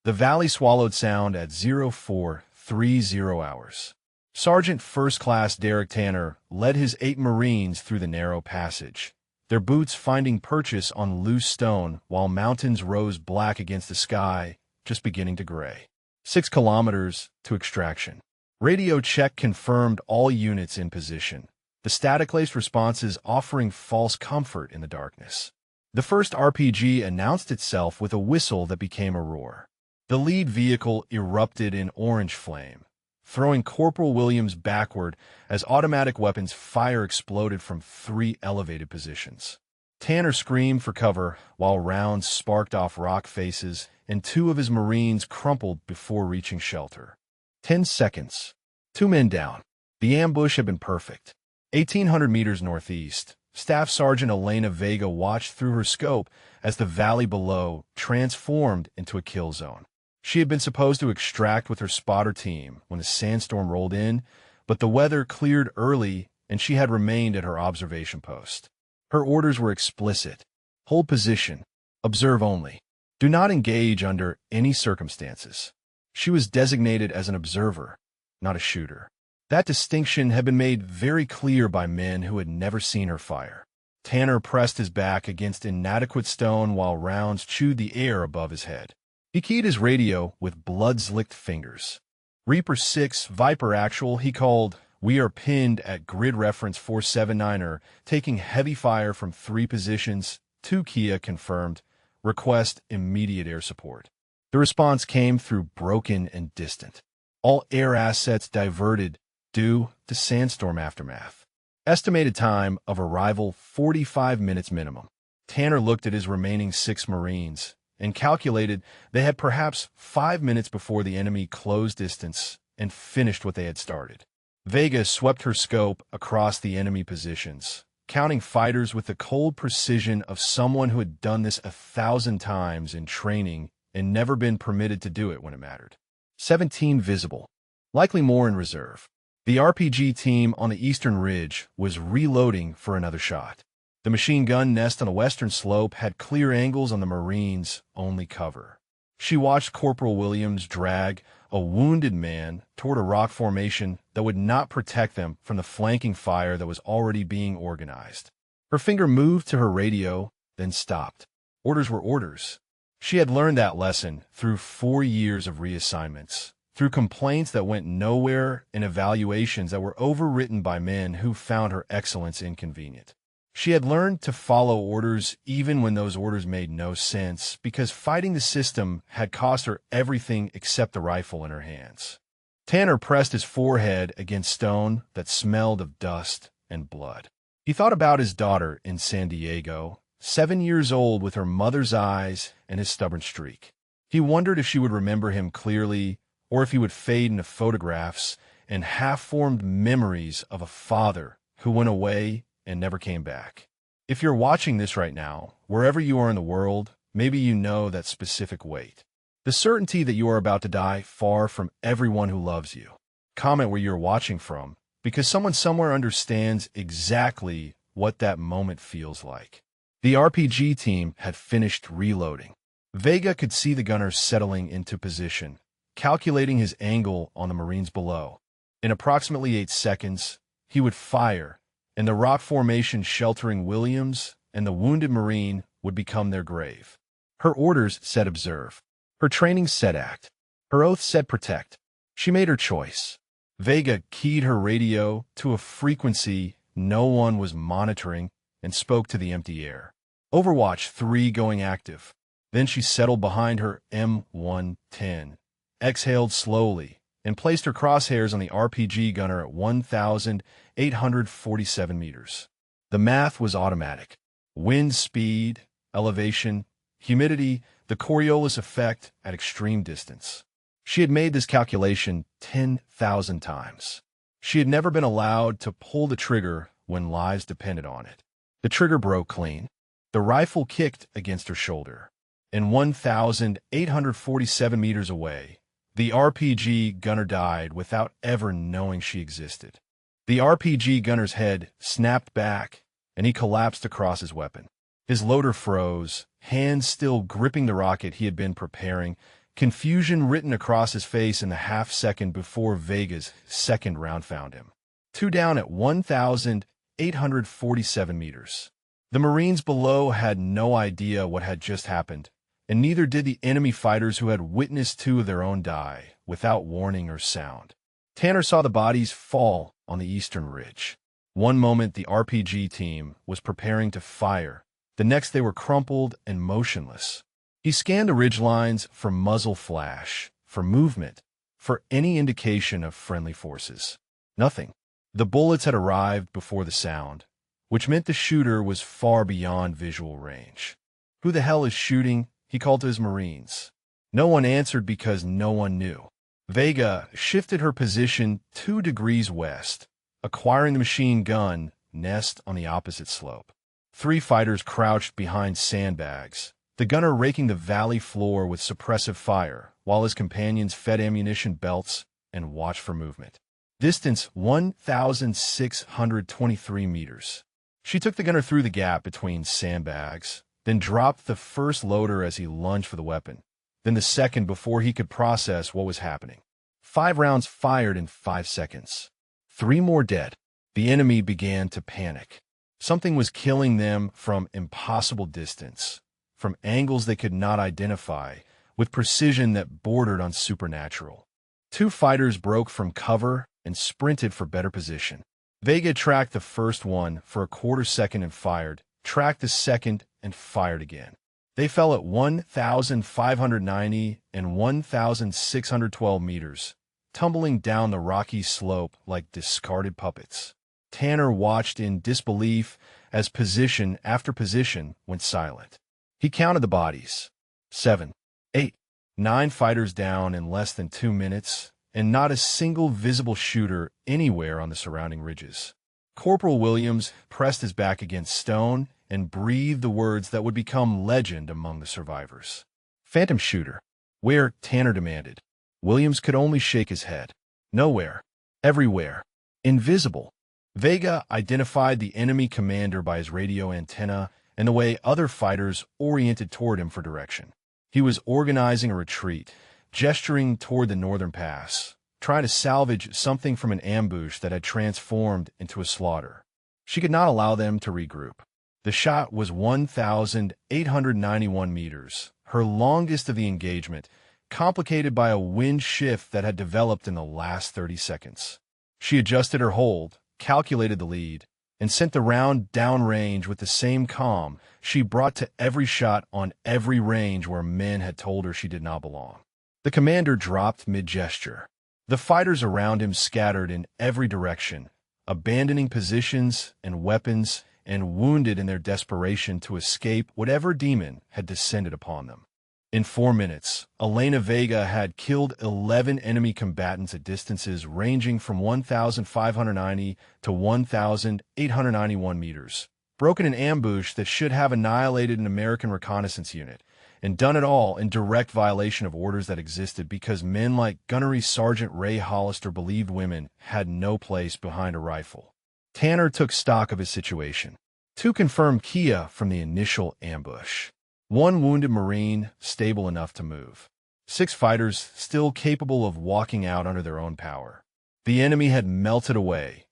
The valley swallowed sound at 0430 hours. Sergeant First Class Derek Tanner led his 8 Marines through the narrow passage, their boots finding purchase on loose stone while mountains rose black against the sky, just beginning to gray. 6 kilometers to extraction. Radio check confirmed all units in position, the static-laced responses offering false comfort in the darkness. The first RPG announced itself with a whistle that became a roar. The lead vehicle erupted in orange flame, throwing Corporal Williams backward as automatic weapons fire exploded from 3 elevated positions. Tanner screamed for cover while rounds sparked off rock faces and 2 of his Marines crumpled before reaching shelter. 10 seconds. 2 men down. The ambush had been perfect. 1,800 meters northeast, Staff Sergeant Elena Vega watched through her scope as the valley below transformed into a kill zone. She had been supposed to extract with her spotter team when the sandstorm rolled in, but the weather cleared early and she had remained at her observation post. Her orders were explicit. Hold position. Observe only. Do not engage under any circumstances. She was designated as an observer, not a shooter. That distinction had been made very clear by men who had never seen her fire. Tanner pressed his back against inadequate stone while rounds chewed the air above his head. He keyed his radio with blood-slicked fingers. Reaper 6 Viper Actual, he called. We are pinned at grid reference 479er, taking heavy fire from 3 positions. 2 Kia confirmed. Request immediate air support. The response came through broken and distant. All air assets diverted due to sandstorm aftermath. Estimated time of arrival 45 minutes minimum. Tanner looked at his remaining 6 Marines and calculated they had perhaps 5 minutes before the enemy closed distance and finished what they had started. Vega swept her scope across the enemy positions, counting fighters with the cold precision of someone who had done this 1,000 times in training and never been permitted to do it when it mattered. 17 visible, likely more in reserve. The RPG team on the eastern ridge was reloading for another shot. The machine gun nest on the western slope had clear angles on the Marines' only cover. She watched Corporal Williams drag a wounded man toward a rock formation that would not protect them from the flanking fire that was already being organized. Her finger moved to her radio, then stopped. Orders were orders. She had learned that lesson through 4 years of reassignments, through complaints that went nowhere and evaluations that were overwritten by men who found her excellence inconvenient. She had learned to follow orders even when those orders made no sense, because fighting the system had cost her everything except the rifle in her hands. Tanner pressed his forehead against stone that smelled of dust and blood. He thought about his daughter in San Diego, 7 years old with her mother's eyes and his stubborn streak. He wondered if she would remember him clearly, or if he would fade into photographs and half-formed memories of a father who went away and never came back. If you're watching this right now, wherever you are in the world, maybe you know that specific weight. The certainty that you are about to die far from everyone who loves you. Comment where you're watching from, because someone somewhere understands exactly what that moment feels like. The RPG team had finished reloading. Vega could see the gunner settling into position, calculating his angle on the Marines below. In approximately 8 seconds, he would fire, and the rock formation sheltering Williams and the wounded Marine would become their grave. Her orders said observe. Her training said act. Her oath said protect. She made her choice. Vega keyed her radio to a frequency no one was monitoring and spoke to the empty air. Overwatch 3 going active. Then she settled behind her M110, exhaled slowly, and placed her crosshairs on the RPG gunner at 1,847 meters. The math was automatic. Wind speed, elevation, humidity, the Coriolis effect at extreme distance. She had made this calculation 10,000 times. She had never been allowed to pull the trigger when lives depended on it. The trigger broke clean. The rifle kicked against her shoulder. And 1,847 meters away, the RPG gunner died without ever knowing she existed. The RPG gunner's head snapped back, and he collapsed across his weapon. His loader froze, hands still gripping the rocket he had been preparing, confusion written across his face in the half-second before Vega's second round found him. 2 down at 1,847 meters. The Marines below had no idea what had just happened, and neither did the enemy fighters who had witnessed 2 of their own die without warning or sound. Tanner saw the bodies fall on the eastern ridge. One moment the RPG team was preparing to fire, the next they were crumpled and motionless. He scanned the ridgelines for muzzle flash, for movement, for any indication of friendly forces. Nothing. The bullets had arrived before the sound, which meant the shooter was far beyond visual range. "Who the hell is shooting?" he called to his Marines. No one answered because no one knew. Vega shifted her position 2 degrees west, acquiring the machine gun nest on the opposite slope. 3 fighters crouched behind sandbags, the gunner raking the valley floor with suppressive fire, while his companions fed ammunition belts and watched for movement. Distance 1,623 meters. She took the gunner through the gap between sandbags, then dropped the first loader as he lunged for the weapon, then the second before he could process what was happening. 5 rounds fired in 5 seconds. 3 more dead. The enemy began to panic. Something was killing them from impossible distance, from angles they could not identify, with precision that bordered on supernatural. 2 fighters broke from cover and sprinted for better position. Vega tracked the first one for a quarter second and fired, tracked the second and fired again. They fell at 1,590 and 1,612 meters, tumbling down the rocky slope like discarded puppets. Tanner watched in disbelief as position after position went silent. He counted the bodies. 7, 8, 9 fighters down in less than 2 minutes, and not a single visible shooter anywhere on the surrounding ridges. Corporal Williams pressed his back against stone and breathed the words that would become legend among the survivors. "Phantom shooter." "Where?" Tanner demanded. Williams could only shake his head. "Nowhere. Everywhere. Invisible." Vega identified the enemy commander by his radio antenna and the way other fighters oriented toward him for direction. He was organizing a retreat, gesturing toward the northern pass, trying to salvage something from an ambush that had transformed into a slaughter. She could not allow them to regroup. The shot was 1,891 meters, her longest of the engagement, complicated by a wind shift that had developed in the last 30 seconds. She adjusted her hold, calculated the lead, and sent the round downrange with the same calm she brought to every shot on every range where men had told her she did not belong. The commander dropped mid-gesture. The fighters around him scattered in every direction, abandoning positions and weapons and wounded in their desperation to escape whatever demon had descended upon them. In 4 minutes, Elena Vega had killed 11 enemy combatants at distances ranging from 1,590 to 1,891 meters, broken an ambush that should have annihilated an American reconnaissance unit, and done it all in direct violation of orders that existed because men like Gunnery Sergeant Ray Hollister believed women had no place behind a rifle. Tanner took stock of his situation. 2 confirmed Kia from the initial ambush. 1 wounded Marine, stable enough to move. 6 fighters, still capable of walking out under their own power. The enemy had melted away,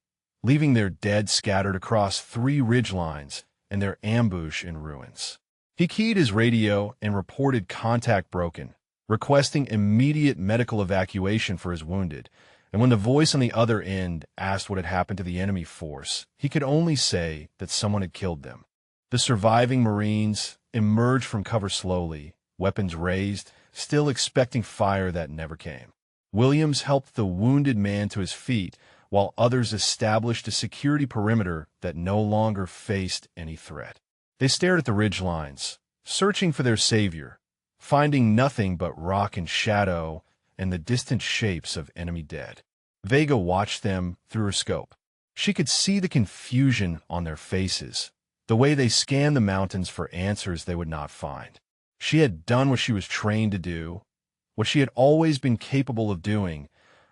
leaving their dead scattered across 3 ridgelines and their ambush in ruins. He keyed his radio and reported contact broken, requesting immediate medical evacuation for his wounded, and when the voice on the other end asked what had happened to the enemy force, he could only say that someone had killed them. The surviving Marines emerged from cover slowly, weapons raised, still expecting fire that never came. Williams helped the wounded man to his feet, while others established a security perimeter that no longer faced any threat. They stared at the ridge lines, searching for their savior, finding nothing but rock and shadow and the distant shapes of enemy dead. Vega watched them through her scope. She could see the confusion on their faces, the way they scanned the mountains for answers they would not find. She had done what she was trained to do, what she had always been capable of doing,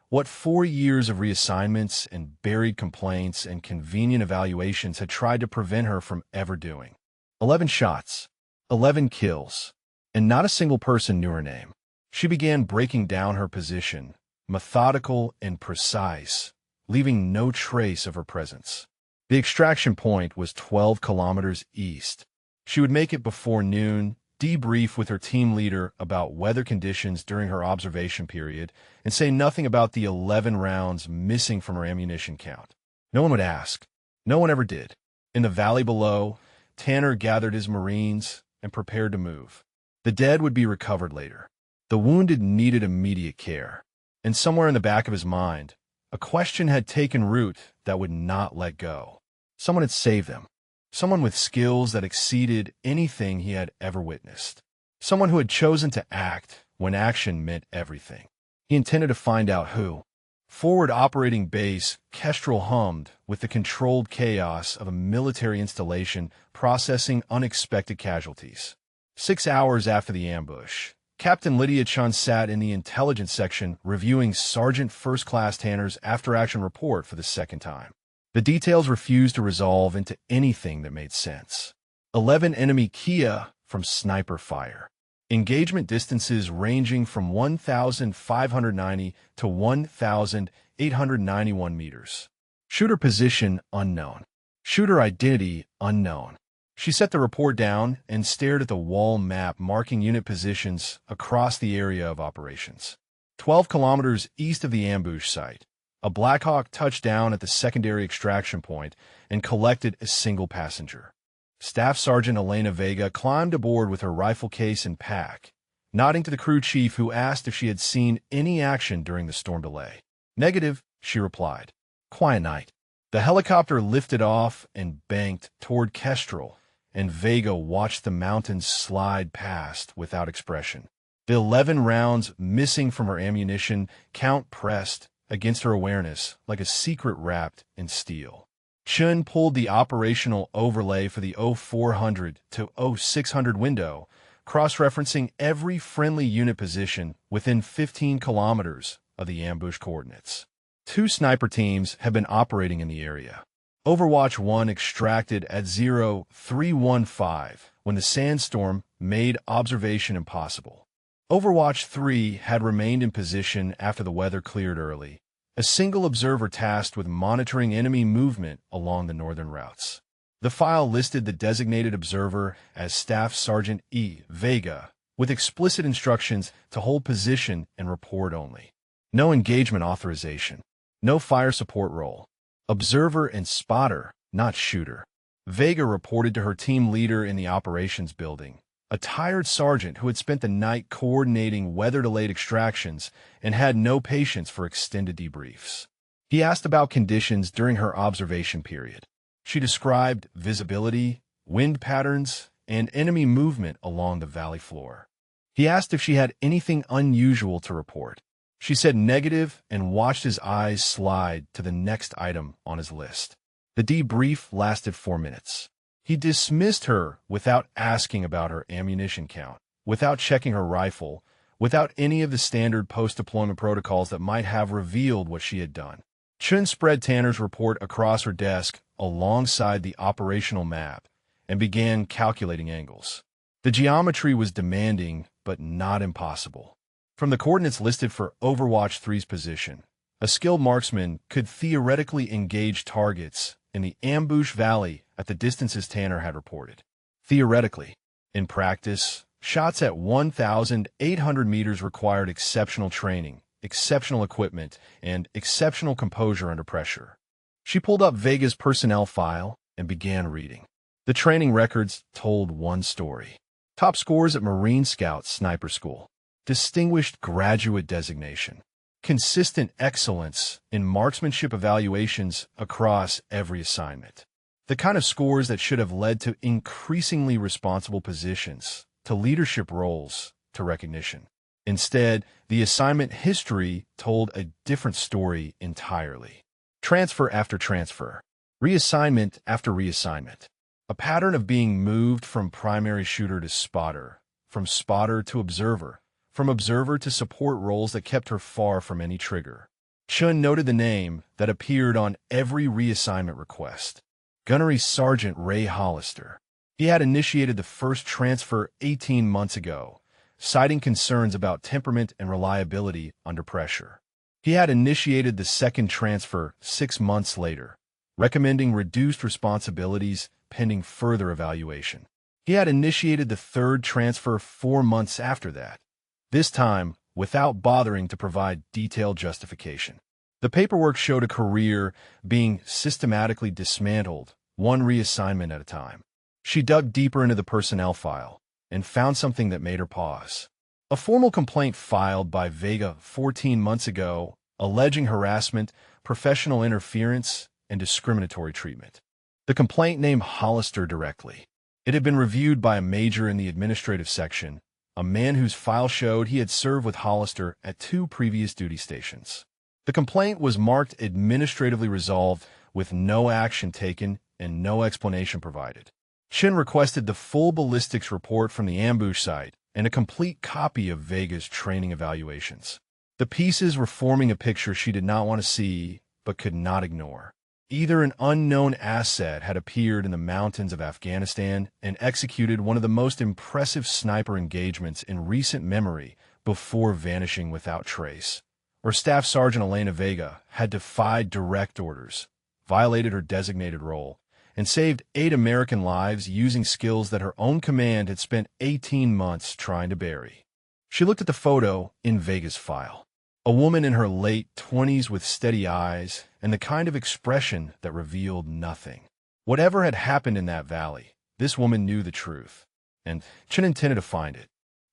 what 4 years of reassignments and buried complaints and convenient evaluations had tried to prevent her from ever doing. 11 shots, 11 kills, and not a single person knew her name. She began breaking down her position, methodical and precise, leaving no trace of her presence. The extraction point was 12 kilometers east. She would make it before noon, debrief with her team leader about weather conditions during her observation period, and say nothing about the 11 rounds missing from her ammunition count. No one would ask. No one ever did. In the valley below, Tanner gathered his Marines and prepared to move. The dead would be recovered later. The wounded needed immediate care. And somewhere in the back of his mind, a question had taken root that would not let go. Someone had saved them. Someone with skills that exceeded anything he had ever witnessed. Someone who had chosen to act when action meant everything. He intended to find out who. Forward operating base, Kestrel hummed with the controlled chaos of a military installation processing unexpected casualties. 6 hours after the ambush, Captain Lydia Chun sat in the intelligence section reviewing Sergeant First Class Tanner's after-action report for the second time. The details refused to resolve into anything that made sense. 11 enemy Kia from sniper fire. Engagement distances ranging from 1,590 to 1,891 meters. Shooter position unknown. Shooter identity unknown. She set the report down and stared at the wall map marking unit positions across the area of operations. 12 kilometers east of the ambush site, a Black Hawk touched down at the secondary extraction point and collected a single passenger. Staff Sergeant Elena Vega climbed aboard with her rifle case and pack, nodding to the crew chief who asked if she had seen any action during the storm delay. "Negative," she replied. "Quiet night." The helicopter lifted off and banked toward Kestrel, and Vega watched the mountains slide past without expression. The 11 rounds missing from her ammunition count pressed against her awareness like a secret wrapped in steel. Chun pulled the operational overlay for the 0400 to 0600 window, cross-referencing every friendly unit position within 15 kilometers of the ambush coordinates. 2 sniper teams have been operating in the area. Overwatch 1 extracted at 0315 when the sandstorm made observation impossible. Overwatch 3 had remained in position after the weather cleared early, a single observer tasked with monitoring enemy movement along the northern routes. The file listed the designated observer as Staff Sergeant E. Vega, with explicit instructions to hold position and report only. No engagement authorization. No fire support role. Observer and spotter, not shooter. Vega reported to her team leader in the operations building, a tired sergeant who had spent the night coordinating weather-delayed extractions and had no patience for extended debriefs. He asked about conditions during her observation period. She described visibility, wind patterns, and enemy movement along the valley floor. He asked if she had anything unusual to report. She said negative and watched his eyes slide to the next item on his list. The debrief lasted 4 minutes. He dismissed her without asking about her ammunition count, without checking her rifle, without any of the standard post-deployment protocols that might have revealed what she had done. Chun spread Tanner's report across her desk alongside the operational map and began calculating angles. The geometry was demanding, but not impossible. From the coordinates listed for Overwatch 3's position, a skilled marksman could theoretically engage targets in the ambush valley at the distances Tanner had reported. Theoretically. In practice, shots at 1,800 meters required exceptional training, exceptional equipment, and exceptional composure under pressure. She pulled up Vega's personnel file and began reading. The training records told one story. Top scores at Marine Scout Sniper School. Distinguished graduate designation. Consistent excellence in marksmanship evaluations across every assignment. The kind of scores that should have led to increasingly responsible positions, to leadership roles, to recognition. Instead, the assignment history told a different story entirely. Transfer after transfer. Reassignment after reassignment. A pattern of being moved from primary shooter to spotter, from spotter to observer, from observer to support roles that kept her far from any trigger. Chun noted the name that appeared on every reassignment request. Gunnery Sergeant Ray Hollister. He had initiated the first transfer 18 months ago, citing concerns about temperament and reliability under pressure. He had initiated the second transfer 6 months later, recommending reduced responsibilities pending further evaluation. He had initiated the third transfer 4 months after that, this time without bothering to provide detailed justification. The paperwork showed a career being systematically dismantled, one reassignment at a time. She dug deeper into the personnel file and found something that made her pause. A formal complaint filed by Vega 14 months ago alleging harassment, professional interference, and discriminatory treatment. The complaint named Hollister directly. It had been reviewed by a major in the administrative section, a man whose file showed he had served with Hollister at 2 previous duty stations. The complaint was marked administratively resolved with no action taken and no explanation provided. Chen requested the full ballistics report from the ambush site and a complete copy of Vega's training evaluations. The pieces were forming a picture she did not want to see but could not ignore. Either an unknown asset had appeared in the mountains of Afghanistan and executed one of the most impressive sniper engagements in recent memory before vanishing without trace, or Staff Sergeant Elena Vega had defied direct orders, violated her designated role, and saved 8 American lives using skills that her own command had spent 18 months trying to bury. She looked at the photo in Vega's file. A woman in her late 20s with steady eyes and the kind of expression that revealed nothing. Whatever had happened in that valley, this woman knew the truth, and Chen intended to find it.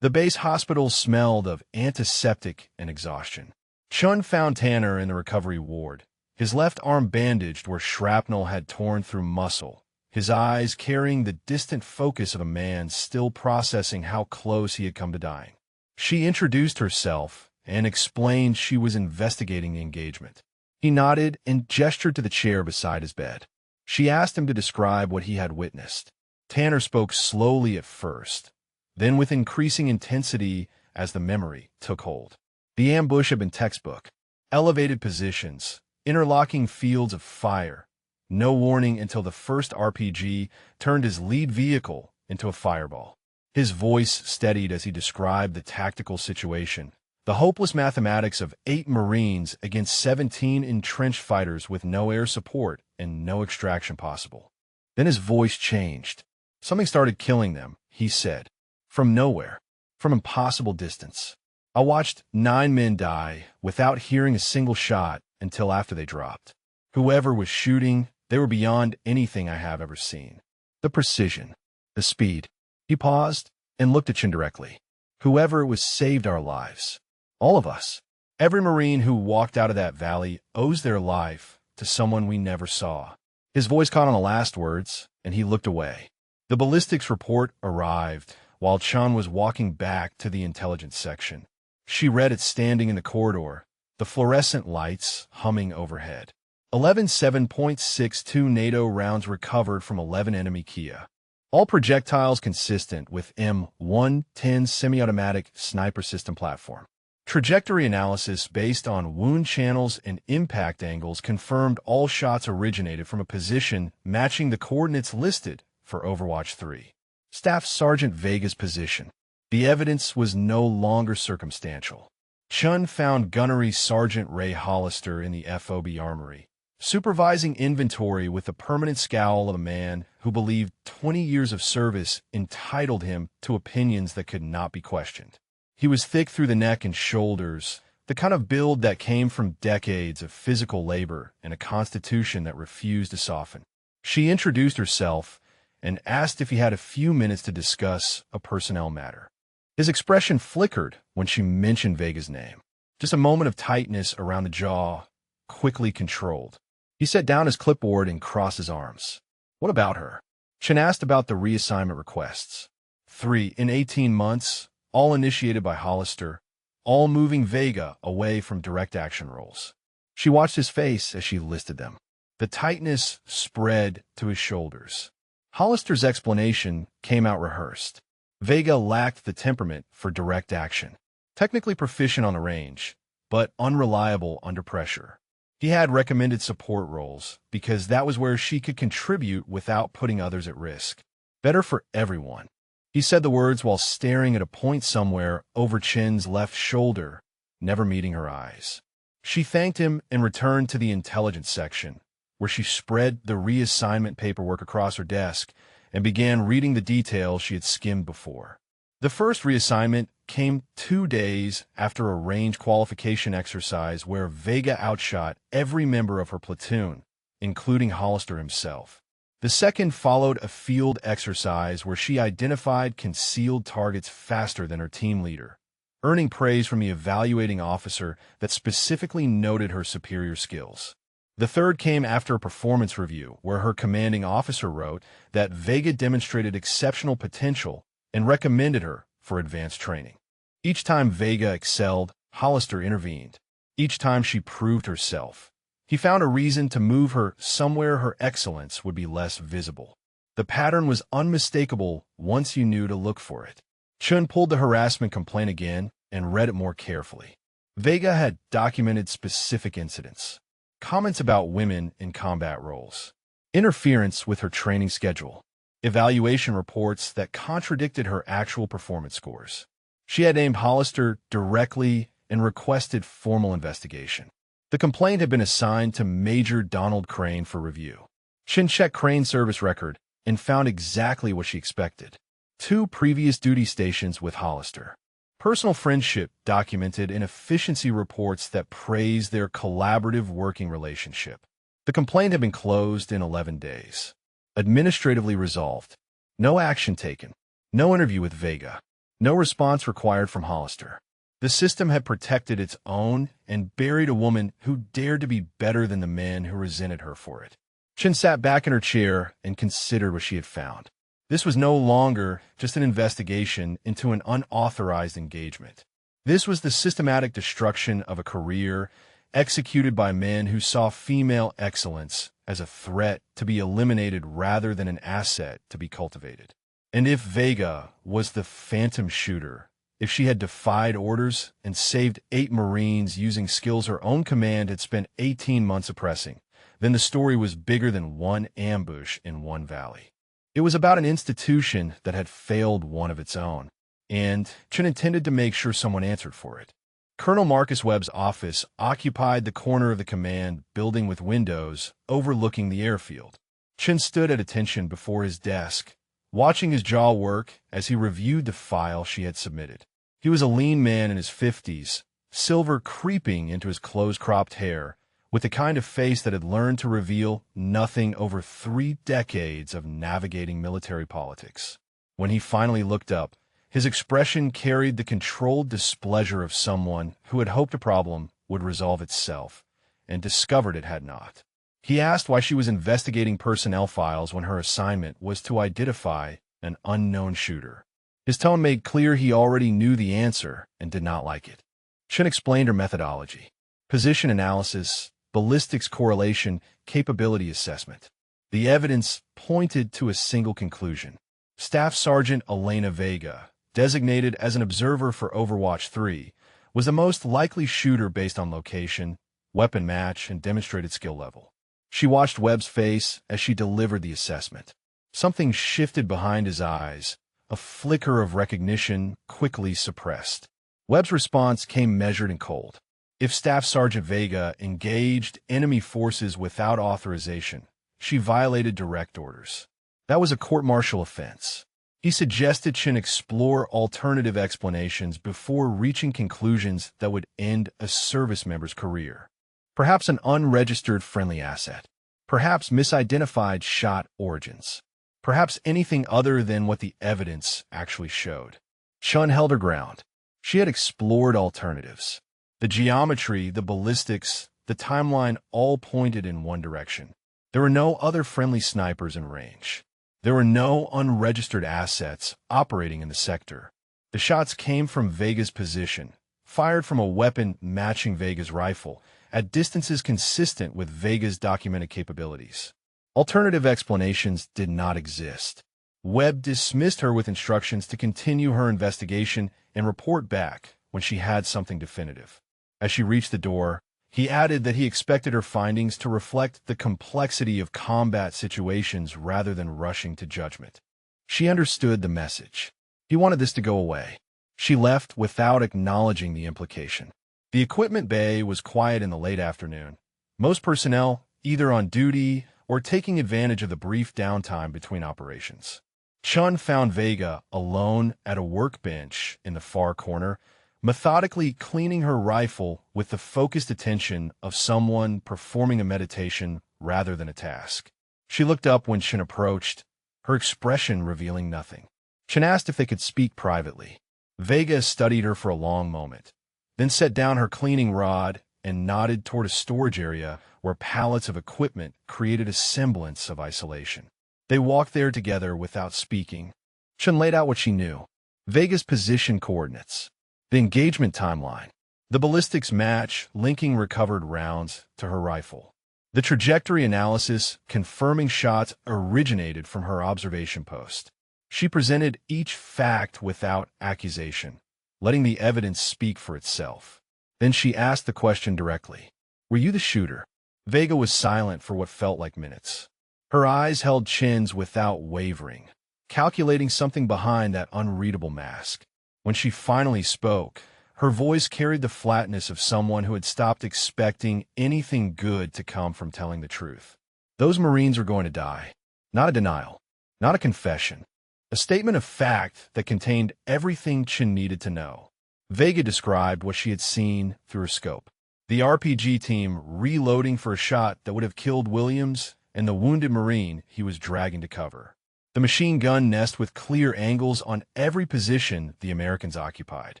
The base hospital smelled of antiseptic and exhaustion. Chun found Tanner in the recovery ward, his left arm bandaged where shrapnel had torn through muscle, his eyes carrying the distant focus of a man still processing how close he had come to dying. She introduced herself and explained she was investigating the engagement. He nodded and gestured to the chair beside his bed. She asked him to describe what he had witnessed. Tanner spoke slowly at first, then with increasing intensity as the memory took hold. The ambush had been textbook. Elevated positions, interlocking fields of fire, no warning until the first RPG turned his lead vehicle into a fireball. His voice steadied as he described the tactical situation. The hopeless mathematics of 8 Marines against 17 entrenched fighters with no air support and no extraction possible. Then his voice changed. Something started killing them, he said. From nowhere. From impossible distance. I watched 9 men die without hearing a single shot until after they dropped. Whoever was shooting, they were beyond anything I have ever seen. The precision. The speed. He paused and looked at Chen directly. Whoever it was saved our lives. All of us. Every Marine who walked out of that valley owes their life to someone we never saw. His voice caught on the last words, and he looked away. The ballistics report arrived while Chan was walking back to the intelligence section. She read it standing in the corridor, the fluorescent lights humming overhead. 11 7.62 NATO rounds recovered from 11 enemy Kia. All projectiles consistent with M110 semi-automatic sniper system platform. Trajectory analysis based on wound channels and impact angles confirmed all shots originated from a position matching the coordinates listed for Overwatch 3. Staff Sergeant Vega's position. The evidence was no longer circumstantial. Chun found Gunnery Sergeant Ray Hollister in the FOB armory, supervising inventory with the permanent scowl of a man who believed 20 years of service entitled him to opinions that could not be questioned. He was thick through the neck and shoulders, the kind of build that came from decades of physical labor and a constitution that refused to soften. She introduced herself and asked if he had a few minutes to discuss a personnel matter. His expression flickered when she mentioned Vega's name. Just a moment of tightness around the jaw, quickly controlled. He set down his clipboard and crossed his arms. What about her? Chen asked about the reassignment requests. 3 in 18 months, all initiated by Hollister, all moving Vega away from direct action roles. She watched his face as she listed them. The tightness spread to his shoulders. Hollister's explanation came out rehearsed. Vega lacked the temperament for direct action. Technically proficient on the range, but unreliable under pressure. He had recommended support roles because that was where she could contribute without putting others at risk. Better for everyone. He said the words while staring at a point somewhere over Chin's left shoulder, never meeting her eyes. She thanked him and returned to the intelligence section, where she spread the reassignment paperwork across her desk and began reading the details she had skimmed before. The first reassignment came 2 days after a range qualification exercise where Vega outshot every member of her platoon, including Hollister himself. The second followed a field exercise where she identified concealed targets faster than her team leader, earning praise from the evaluating officer that specifically noted her superior skills. The third came after a performance review where her commanding officer wrote that Vega demonstrated exceptional potential and recommended her for advanced training. Each time Vega excelled, Hollister intervened. Each time she proved herself, he found a reason to move her somewhere her excellence would be less visible. The pattern was unmistakable once you knew to look for it. Chun pulled the harassment complaint again and read it more carefully. Vega had documented specific incidents, comments about women in combat roles, interference with her training schedule, evaluation reports that contradicted her actual performance scores. She had named Hollister directly and requested formal investigation. The complaint had been assigned to Major Donald Crane for review. Chin checked Crane's service record and found exactly what she expected. 2 previous duty stations with Hollister. Personal friendship documented in efficiency reports that praised their collaborative working relationship. The complaint had been closed in 11 days. Administratively resolved. No action taken. No interview with Vega. No response required from Hollister. The system had protected its own and buried a woman who dared to be better than the men who resented her for it. Chin sat back in her chair and considered what she had found. This was no longer just an investigation into an unauthorized engagement. This was the systematic destruction of a career executed by men who saw female excellence as a threat to be eliminated rather than an asset to be cultivated. And if Vega was the phantom shooter, if she had defied orders and saved 8 Marines using skills her own command had spent 18 months oppressing, then the story was bigger than one ambush in one valley. It was about an institution that had failed one of its own, and Chin intended to make sure someone answered for it. Colonel Marcus Webb's office occupied the corner of the command building with windows overlooking the airfield. Chin stood at attention before his desk, watching his jaw work as he reviewed the file she had submitted. He was a lean man in his 50s, silver creeping into his close-cropped hair, with the kind of face that had learned to reveal nothing over 3 decades of navigating military politics. When he finally looked up, his expression carried the controlled displeasure of someone who had hoped a problem would resolve itself, and discovered it had not. He asked why she was investigating personnel files when her assignment was to identify an unknown shooter. His tone made clear he already knew the answer and did not like it. Chin explained her methodology: position analysis, ballistics correlation, capability assessment. The evidence pointed to a single conclusion. Staff Sergeant Elena Vega, designated as an observer for Overwatch 3, was the most likely shooter based on location, weapon match, and demonstrated skill level. She watched Webb's face as she delivered the assessment. Something shifted behind his eyes, a flicker of recognition quickly suppressed. Webb's response came measured and cold. If Staff Sergeant Vega engaged enemy forces without authorization, she violated direct orders. That was a court-martial offense. He suggested Chin explore alternative explanations before reaching conclusions that would end a service member's career. Perhaps an unregistered friendly asset. Perhaps misidentified shot origins. Perhaps anything other than what the evidence actually showed. Chun held her ground. She had explored alternatives. The geometry, the ballistics, the timeline all pointed in one direction. There were no other friendly snipers in range. There were no unregistered assets operating in the sector. The shots came from Vega's position, fired from a weapon matching Vega's rifle, at distances consistent with Vega's documented capabilities. Alternative explanations did not exist. Webb dismissed her with instructions to continue her investigation and report back when she had something definitive. As she reached the door, he added that he expected her findings to reflect the complexity of combat situations rather than rushing to judgment. She understood the message. He wanted this to go away. She left without acknowledging the implication. The equipment bay was quiet in the late afternoon. Most personnel either on duty or taking advantage of the brief downtime between operations. Chun found Vega alone at a workbench in the far corner, methodically cleaning her rifle with the focused attention of someone performing a meditation rather than a task. She looked up when Chun approached, her expression revealing nothing. Chun asked if they could speak privately. Vega studied her for a long moment, then set down her cleaning rod and nodded toward a storage area where pallets of equipment created a semblance of isolation. They walked there together without speaking. Chun laid out what she knew: Vega's position coordinates, the engagement timeline, the ballistics match linking recovered rounds to her rifle, the trajectory analysis confirming shots originated from her observation post. She presented each fact without accusation, letting the evidence speak for itself. Then she asked the question directly. "Were you the shooter?" Vega was silent for what felt like minutes. Her eyes held Chin's without wavering, calculating something behind that unreadable mask. When she finally spoke, her voice carried the flatness of someone who had stopped expecting anything good to come from telling the truth. Those Marines were going to die. Not a denial, not a confession. A statement of fact that contained everything Chin needed to know. Vega described what she had seen through her scope. The RPG team reloading for a shot that would have killed Williams and the wounded Marine he was dragging to cover. The machine gun nest with clear angles on every position the Americans occupied.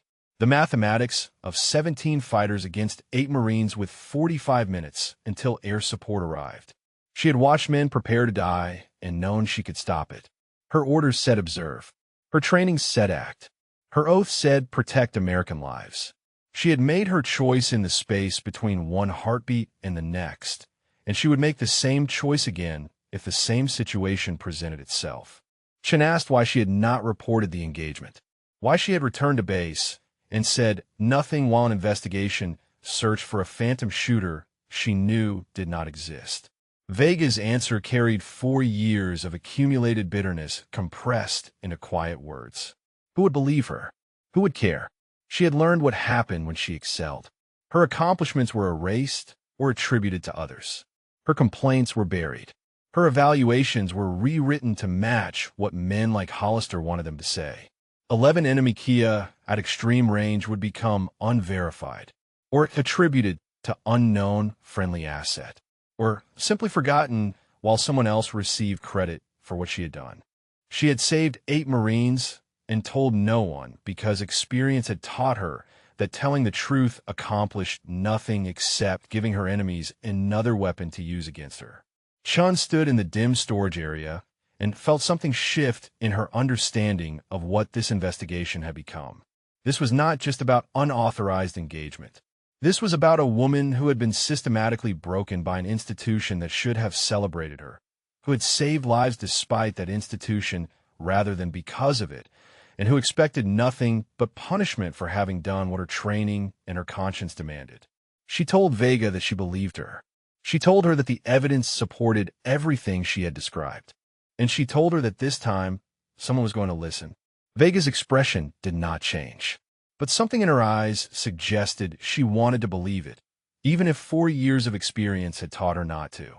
The mathematics of 17 fighters against 8 Marines with 45 minutes until air support arrived. She had watched men prepare to die and known she could stop it. Her orders said observe. Her training said act. Her oath said protect American lives. She had made her choice in the space between one heartbeat and the next, and she would make the same choice again if the same situation presented itself. Chen asked why she had not reported the engagement, why she had returned to base, and said nothing while an investigation searched for a phantom shooter she knew did not exist. Vega's answer carried 4 years of accumulated bitterness compressed into quiet words. Who would believe her? Who would care? She had learned what happened when she excelled. Her accomplishments were erased or attributed to others. Her complaints were buried. Her evaluations were rewritten to match what men like Hollister wanted them to say. 11 enemy Kia at extreme range would become unverified, or attributed to unknown friendly asset, or simply forgotten while someone else received credit for what she had done. She had saved 8 Marines and told no one because experience had taught her that telling the truth accomplished nothing except giving her enemies another weapon to use against her. Chun stood in the dim storage area and felt something shift in her understanding of what this investigation had become. This was not just about unauthorized engagement. This was about a woman who had been systematically broken by an institution that should have celebrated her, who had saved lives despite that institution rather than because of it, and who expected nothing but punishment for having done what her training and her conscience demanded. She told Vega that she believed her. She told her that the evidence supported everything she had described. And she told her that this time, someone was going to listen. Vega's expression did not change, but something in her eyes suggested she wanted to believe it, even if 4 years of experience had taught her not to.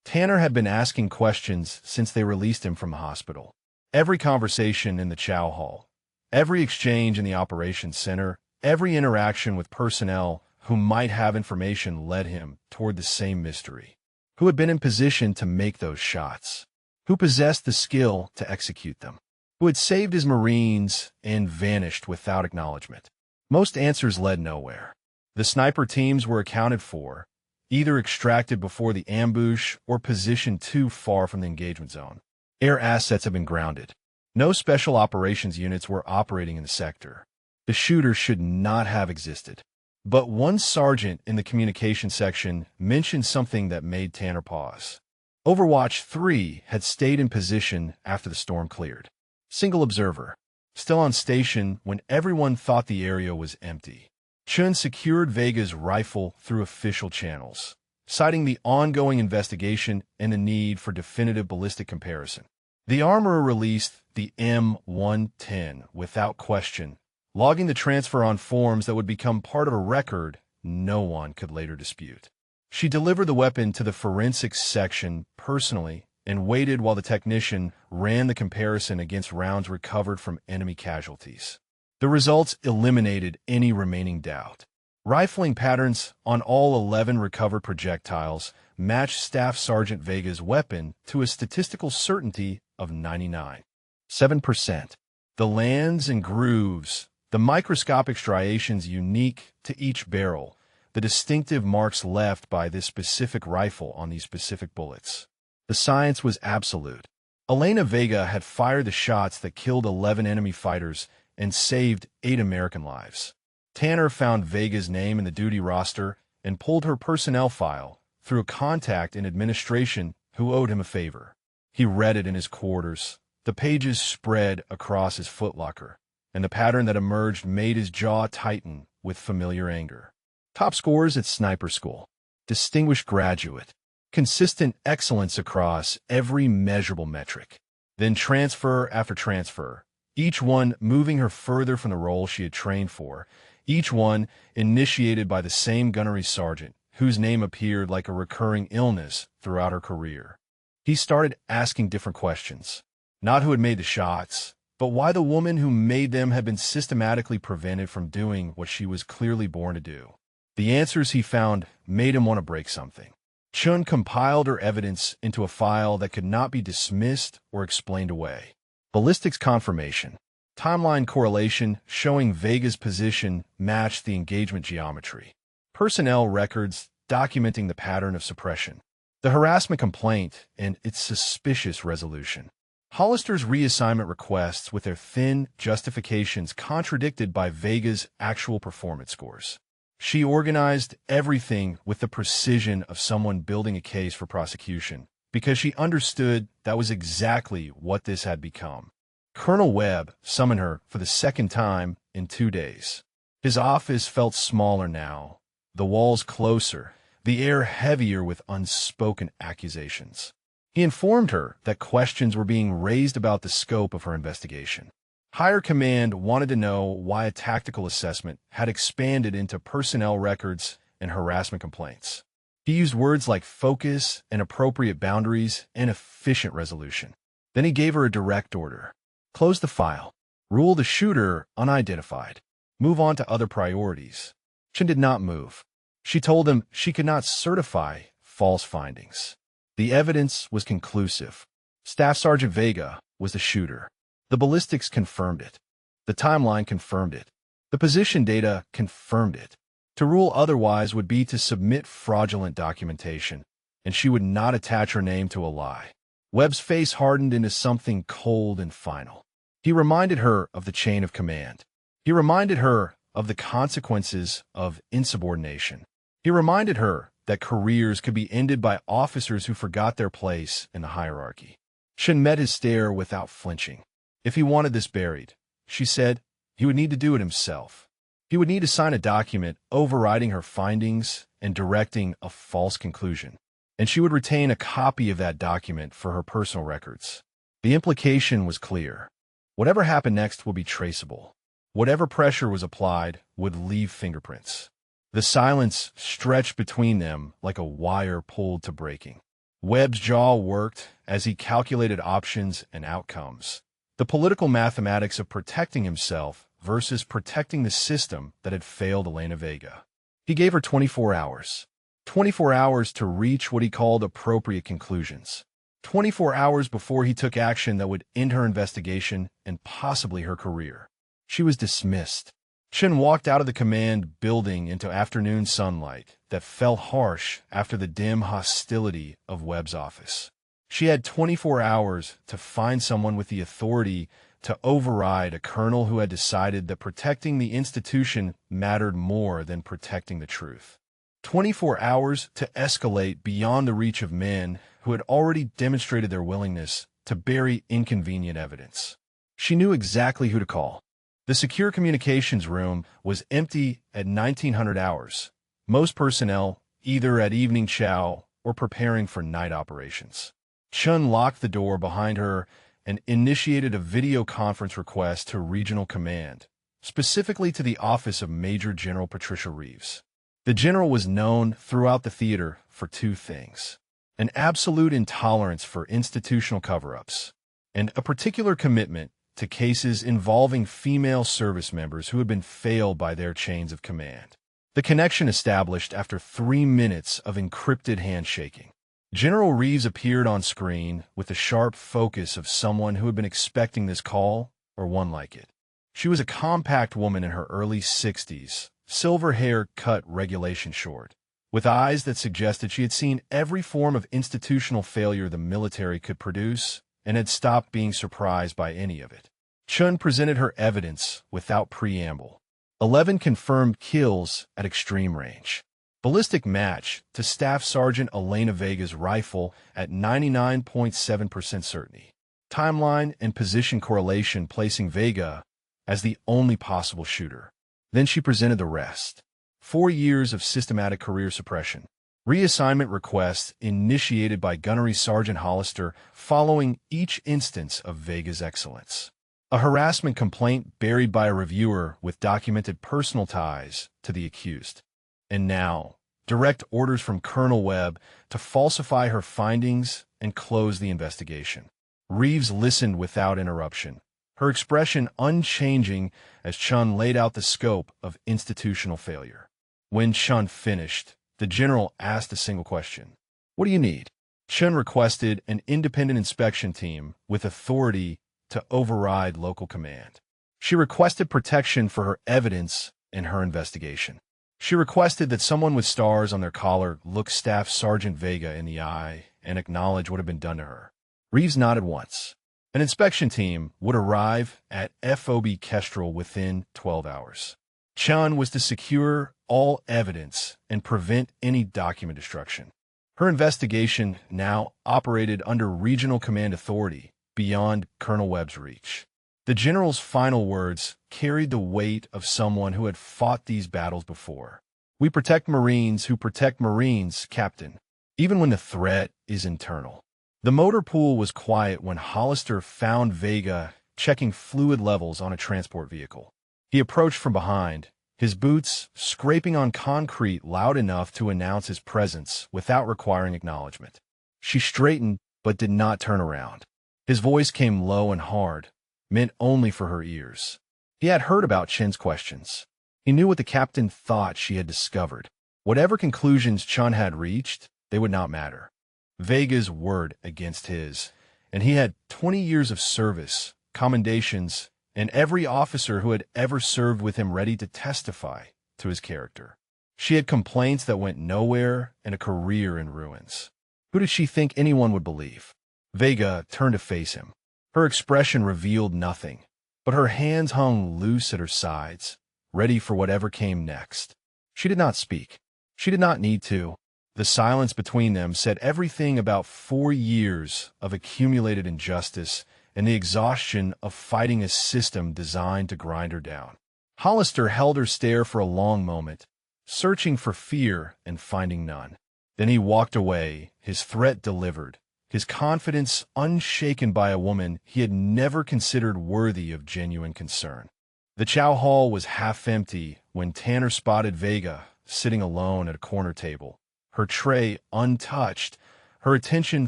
Tanner had been asking questions since they released him from the hospital. Every conversation in the chow hall, every exchange in the operations center, every interaction with personnel who might have information led him toward the same mystery. Who had been in position to make those shots? Who possessed the skill to execute them? Who had saved his Marines and vanished without acknowledgement? Most answers led nowhere. The sniper teams were accounted for, either extracted before the ambush or positioned too far from the engagement zone. Air assets have been grounded. No special operations units were operating in the sector. The shooter should not have existed. But one sergeant in the communication section mentioned something that made Tanner pause. Overwatch 3 had stayed in position after the storm cleared. Single observer, still on station when everyone thought the area was empty. Chun secured Vega's rifle through official channels, citing the ongoing investigation and the need for definitive ballistic comparison. The armorer released the M110 without question, logging the transfer on forms that would become part of a record no one could later dispute. She delivered the weapon to the forensics section personally and waited while the technician ran the comparison against rounds recovered from enemy casualties. The results eliminated any remaining doubt. Rifling patterns on all 11 recovered projectiles matched Staff Sergeant Vega's weapon to a statistical certainty of 99.7%. The lands and grooves, the microscopic striations unique to each barrel, the distinctive marks left by this specific rifle on these specific bullets. The science was absolute. Elena Vega had fired the shots that killed 11 enemy fighters and saved 8 American lives. Tanner found Vega's name in the duty roster and pulled her personnel file through a contact in administration who owed him a favor. He read it in his quarters. The pages spread across his footlocker, and the pattern that emerged made his jaw tighten with familiar anger. Top scores at sniper school. Distinguished graduate. Consistent excellence across every measurable metric. Then transfer after transfer, each one moving her further from the role she had trained for, each one initiated by the same gunnery sergeant, whose name appeared like a recurring illness throughout her career. He started asking different questions. Not who had made the shots, but why the woman who made them had been systematically prevented from doing what she was clearly born to do. The answers he found made him want to break something. Chun compiled her evidence into a file that could not be dismissed or explained away. Ballistics confirmation. Timeline correlation showing Vega's position matched the engagement geometry. Personnel records documenting the pattern of suppression. The harassment complaint and its suspicious resolution. Hollister's reassignment requests with their thin justifications contradicted by Vega's actual performance scores. She organized everything with the precision of someone building a case for prosecution, because she understood that was exactly what this had become. Colonel Webb summoned her for the second time in 2 days. His office felt smaller now, the walls closer, the air heavier with unspoken accusations. He informed her that questions were being raised about the scope of her investigation. Higher command wanted to know why a tactical assessment had expanded into personnel records and harassment complaints. He used words like focus and appropriate boundaries and efficient resolution. Then he gave her a direct order. Close the file. Rule the shooter unidentified. Move on to other priorities. Chen did not move. She told him she could not certify false findings. The evidence was conclusive. Staff Sergeant Vega was the shooter. The ballistics confirmed it. The timeline confirmed it. The position data confirmed it. To rule otherwise would be to submit fraudulent documentation, and she would not attach her name to a lie. Webb's face hardened into something cold and final. He reminded her of the chain of command. He reminded her of the consequences of insubordination. He reminded her that careers could be ended by officers who forgot their place in the hierarchy. Shin met his stare without flinching. If he wanted this buried, she said, he would need to do it himself. He would need to sign a document overriding her findings and directing a false conclusion, and she would retain a copy of that document for her personal records. The implication was clear. Whatever happened next would be traceable. Whatever pressure was applied would leave fingerprints. The silence stretched between them like a wire pulled to breaking. Webb's jaw worked as he calculated options and outcomes. The political mathematics of protecting himself versus protecting the system that had failed Elena Vega. He gave her 24 hours. 24 hours to reach what he called appropriate conclusions. 24 hours before he took action that would end her investigation and possibly her career. She was dismissed. Chen walked out of the command building into afternoon sunlight that fell harsh after the dim hostility of Webb's office. She had 24 hours to find someone with the authority to override a colonel who had decided that protecting the institution mattered more than protecting the truth. 24 hours to escalate beyond the reach of men who had already demonstrated their willingness to bury inconvenient evidence. She knew exactly who to call. The secure communications room was empty at 1900 hours, most personnel either at evening chow or preparing for night operations. Chun locked the door behind her and initiated a video conference request to Regional Command, specifically to the office of Major General Patricia Reeves. The general was known throughout the theater for two things: an absolute intolerance for institutional cover-ups, and a particular commitment to cases involving female service members who had been failed by their chains of command. The connection established after 3 minutes of encrypted handshaking. General Reeves appeared on screen with the sharp focus of someone who had been expecting this call, or one like it. She was a compact woman in her early 60s, silver hair cut regulation short, with eyes that suggested she had seen every form of institutional failure the military could produce and had stopped being surprised by any of it. Chun presented her evidence without preamble. 11 confirmed kills at extreme range. Ballistic match to Staff Sergeant Elena Vega's rifle at 99.7% certainty. Timeline and position correlation placing Vega as the only possible shooter. Then she presented the rest. 4 years of systematic career suppression. Reassignment requests initiated by Gunnery Sergeant Hollister following each instance of Vega's excellence. A harassment complaint buried by a reviewer with documented personal ties to the accused. And now, direct orders from Colonel Webb to falsify her findings and close the investigation. Reeves listened without interruption, her expression unchanging as Chun laid out the scope of institutional failure. When Chun finished, the general asked a single question. "What do you need?" Chun requested an independent inspection team with authority to override local command. She requested protection for her evidence in her investigation. She requested that someone with stars on their collar look Staff Sergeant Vega in the eye and acknowledge what had been done to her. Reeves nodded once. An inspection team would arrive at FOB Kestrel within 12 hours. Chun was to secure all evidence and prevent any document destruction. Her investigation now operated under regional command authority beyond Colonel Webb's reach. The general's final words carried the weight of someone who had fought these battles before. "We protect Marines who protect Marines, Captain, even when the threat is internal." The motor pool was quiet when Hollister found Vega checking fluid levels on a transport vehicle. He approached from behind, his boots scraping on concrete loud enough to announce his presence without requiring acknowledgement. She straightened but did not turn around. His voice came low and hard, meant only for her ears. He had heard about Chen's questions. He knew what the captain thought she had discovered. Whatever conclusions Chun had reached, they would not matter. Vega's word against his, and he had 20 years of service, commendations, and every officer who had ever served with him ready to testify to his character. She had complaints that went nowhere and a career in ruins. Who did she think anyone would believe? Vega turned to face him. Her expression revealed nothing, but her hands hung loose at her sides, ready for whatever came next. She did not speak. She did not need to. The silence between them said everything about 4 years of accumulated injustice and the exhaustion of fighting a system designed to grind her down. Hollister held her stare for a long moment, searching for fear and finding none. Then he walked away, his threat delivered, his confidence unshaken by a woman he had never considered worthy of genuine concern. The chow hall was half empty when Tanner spotted Vega sitting alone at a corner table, her tray untouched, her attention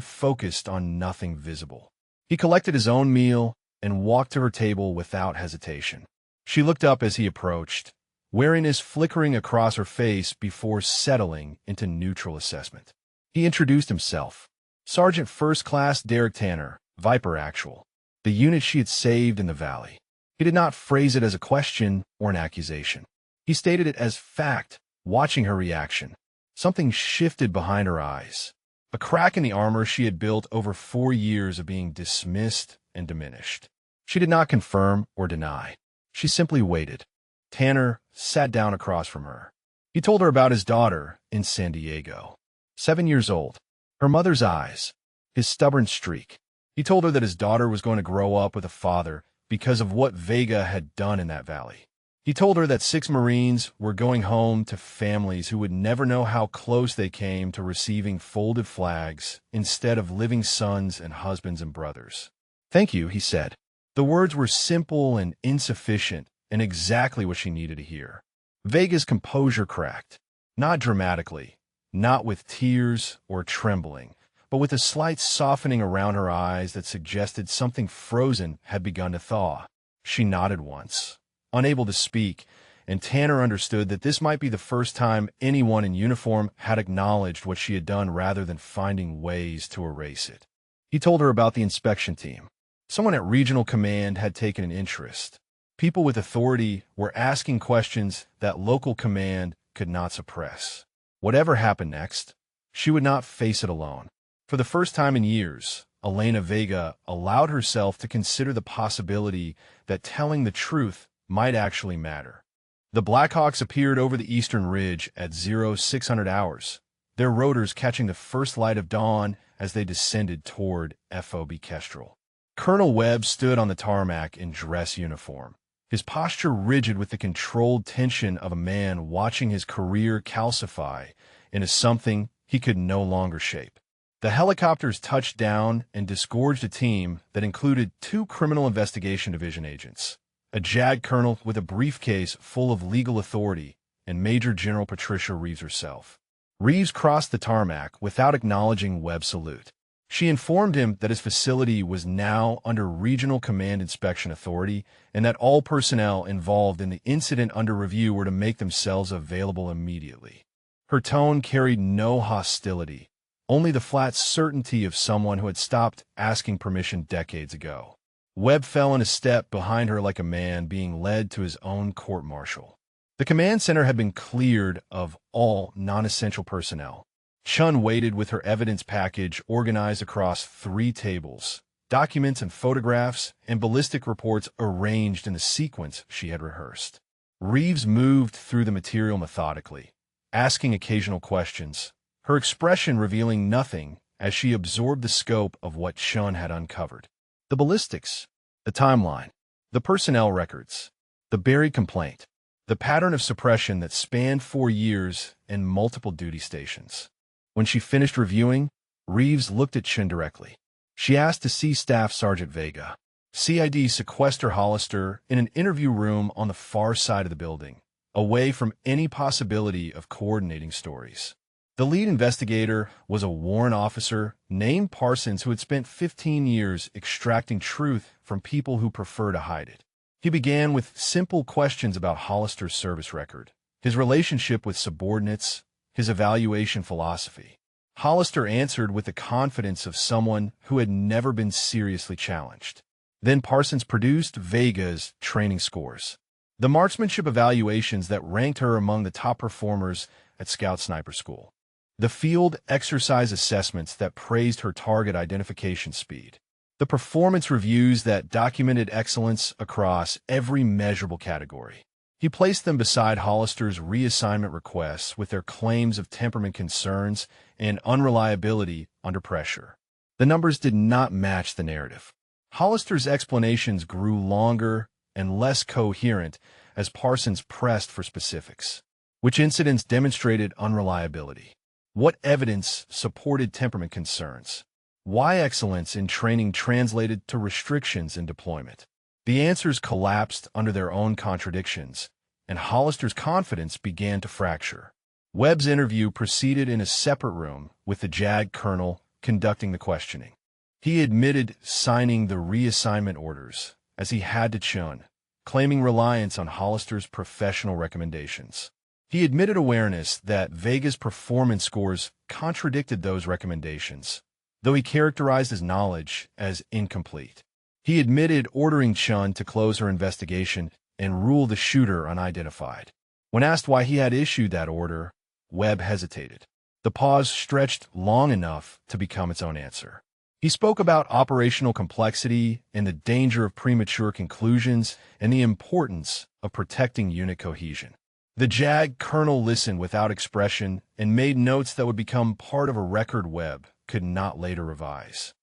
focused on nothing visible. He collected his own meal and walked to her table without hesitation. She looked up as he approached, wariness flickering across her face before settling into neutral assessment. He introduced himself. Sergeant First Class Derek Tanner, Viper Actual, the unit she had saved in the valley. He did not phrase it as a question or an accusation. He stated it as fact, watching her reaction. Something shifted behind her eyes. A crack in the armor she had built over 4 years of being dismissed and diminished. She did not confirm or deny. She simply waited. Tanner sat down across from her. He told her about his daughter in San Diego. 7 years old. Her mother's eyes. His stubborn streak. He told her that his daughter was going to grow up with a father because of what Vega had done in that valley. He told her that 6 Marines were going home to families who would never know how close they came to receiving folded flags instead of living sons and husbands and brothers. "Thank you," he said. The words were simple and insufficient, and exactly what she needed to hear. Vega's composure cracked, not dramatically, not with tears or trembling, but with a slight softening around her eyes that suggested something frozen had begun to thaw. She nodded once, unable to speak, and Tanner understood that this might be the first time anyone in uniform had acknowledged what she had done rather than finding ways to erase it. He told her about the inspection team. Someone at regional command had taken an interest. People with authority were asking questions that local command could not suppress. Whatever happened next, she would not face it alone. For the first time in years, Elena Vega allowed herself to consider the possibility that telling the truth might actually matter. The Blackhawks appeared over the eastern ridge at 0600 hours, their rotors catching the first light of dawn as they descended toward FOB Kestrel. Colonel Webb stood on the tarmac in dress uniform, his posture rigid with the controlled tension of a man watching his career calcify into something he could no longer shape. The helicopters touched down and disgorged a team that included 2 Criminal Investigation Division agents, a JAG colonel with a briefcase full of legal authority, and Major General Patricia Reeves herself. Reeves crossed the tarmac without acknowledging Webb's salute. She informed him that his facility was now under Regional Command Inspection Authority and that all personnel involved in the incident under review were to make themselves available immediately. Her tone carried no hostility, only the flat certainty of someone who had stopped asking permission decades ago. Webb fell in a step behind her like a man being led to his own court-martial. The command center had been cleared of all non-essential personnel. Chun waited with her evidence package organized across 3 tables, documents and photographs and ballistic reports arranged in the sequence she had rehearsed. Reeves moved through the material methodically, asking occasional questions, her expression revealing nothing as she absorbed the scope of what Chun had uncovered. The ballistics, the timeline, the personnel records, the buried complaint, the pattern of suppression that spanned 4 years and multiple duty stations. When she finished reviewing, Reeves looked at Chun directly. She asked to see Staff Sergeant Vega. CID sequester Hollister in an interview room on the far side of the building, away from any possibility of coordinating stories. The lead investigator was a Warren officer named Parsons who had spent 15 years extracting truth from people who prefer to hide it. He began with simple questions about Hollister's service record, his relationship with subordinates, his evaluation philosophy. Hollister answered with the confidence of someone who had never been seriously challenged. Then Parsons produced Vega's training scores, the marksmanship evaluations that ranked her among the top performers at Scout Sniper School, the field exercise assessments that praised her target identification speed, the performance reviews that documented excellence across every measurable category. He placed them beside Hollister's reassignment requests with their claims of temperament concerns and unreliability under pressure. The numbers did not match the narrative. Hollister's explanations grew longer and less coherent as Parsons pressed for specifics. Which incidents demonstrated unreliability? What evidence supported temperament concerns? Why excellence in training translated to restrictions in deployment? The answers collapsed under their own contradictions, and Hollister's confidence began to fracture. Webb's interview proceeded in a separate room with the JAG colonel conducting the questioning. He admitted signing the reassignment orders, as he had to Chun, claiming reliance on Hollister's professional recommendations. He admitted awareness that Vega's performance scores contradicted those recommendations, though he characterized his knowledge as incomplete. He admitted ordering Chun to close her investigation and rule the shooter unidentified. When asked why he had issued that order, Webb hesitated. The pause stretched long enough to become its own answer. He spoke about operational complexity and the danger of premature conclusions and the importance of protecting unit cohesion. The JAG colonel listened without expression and made notes that would become part of a record Webb could not later revise.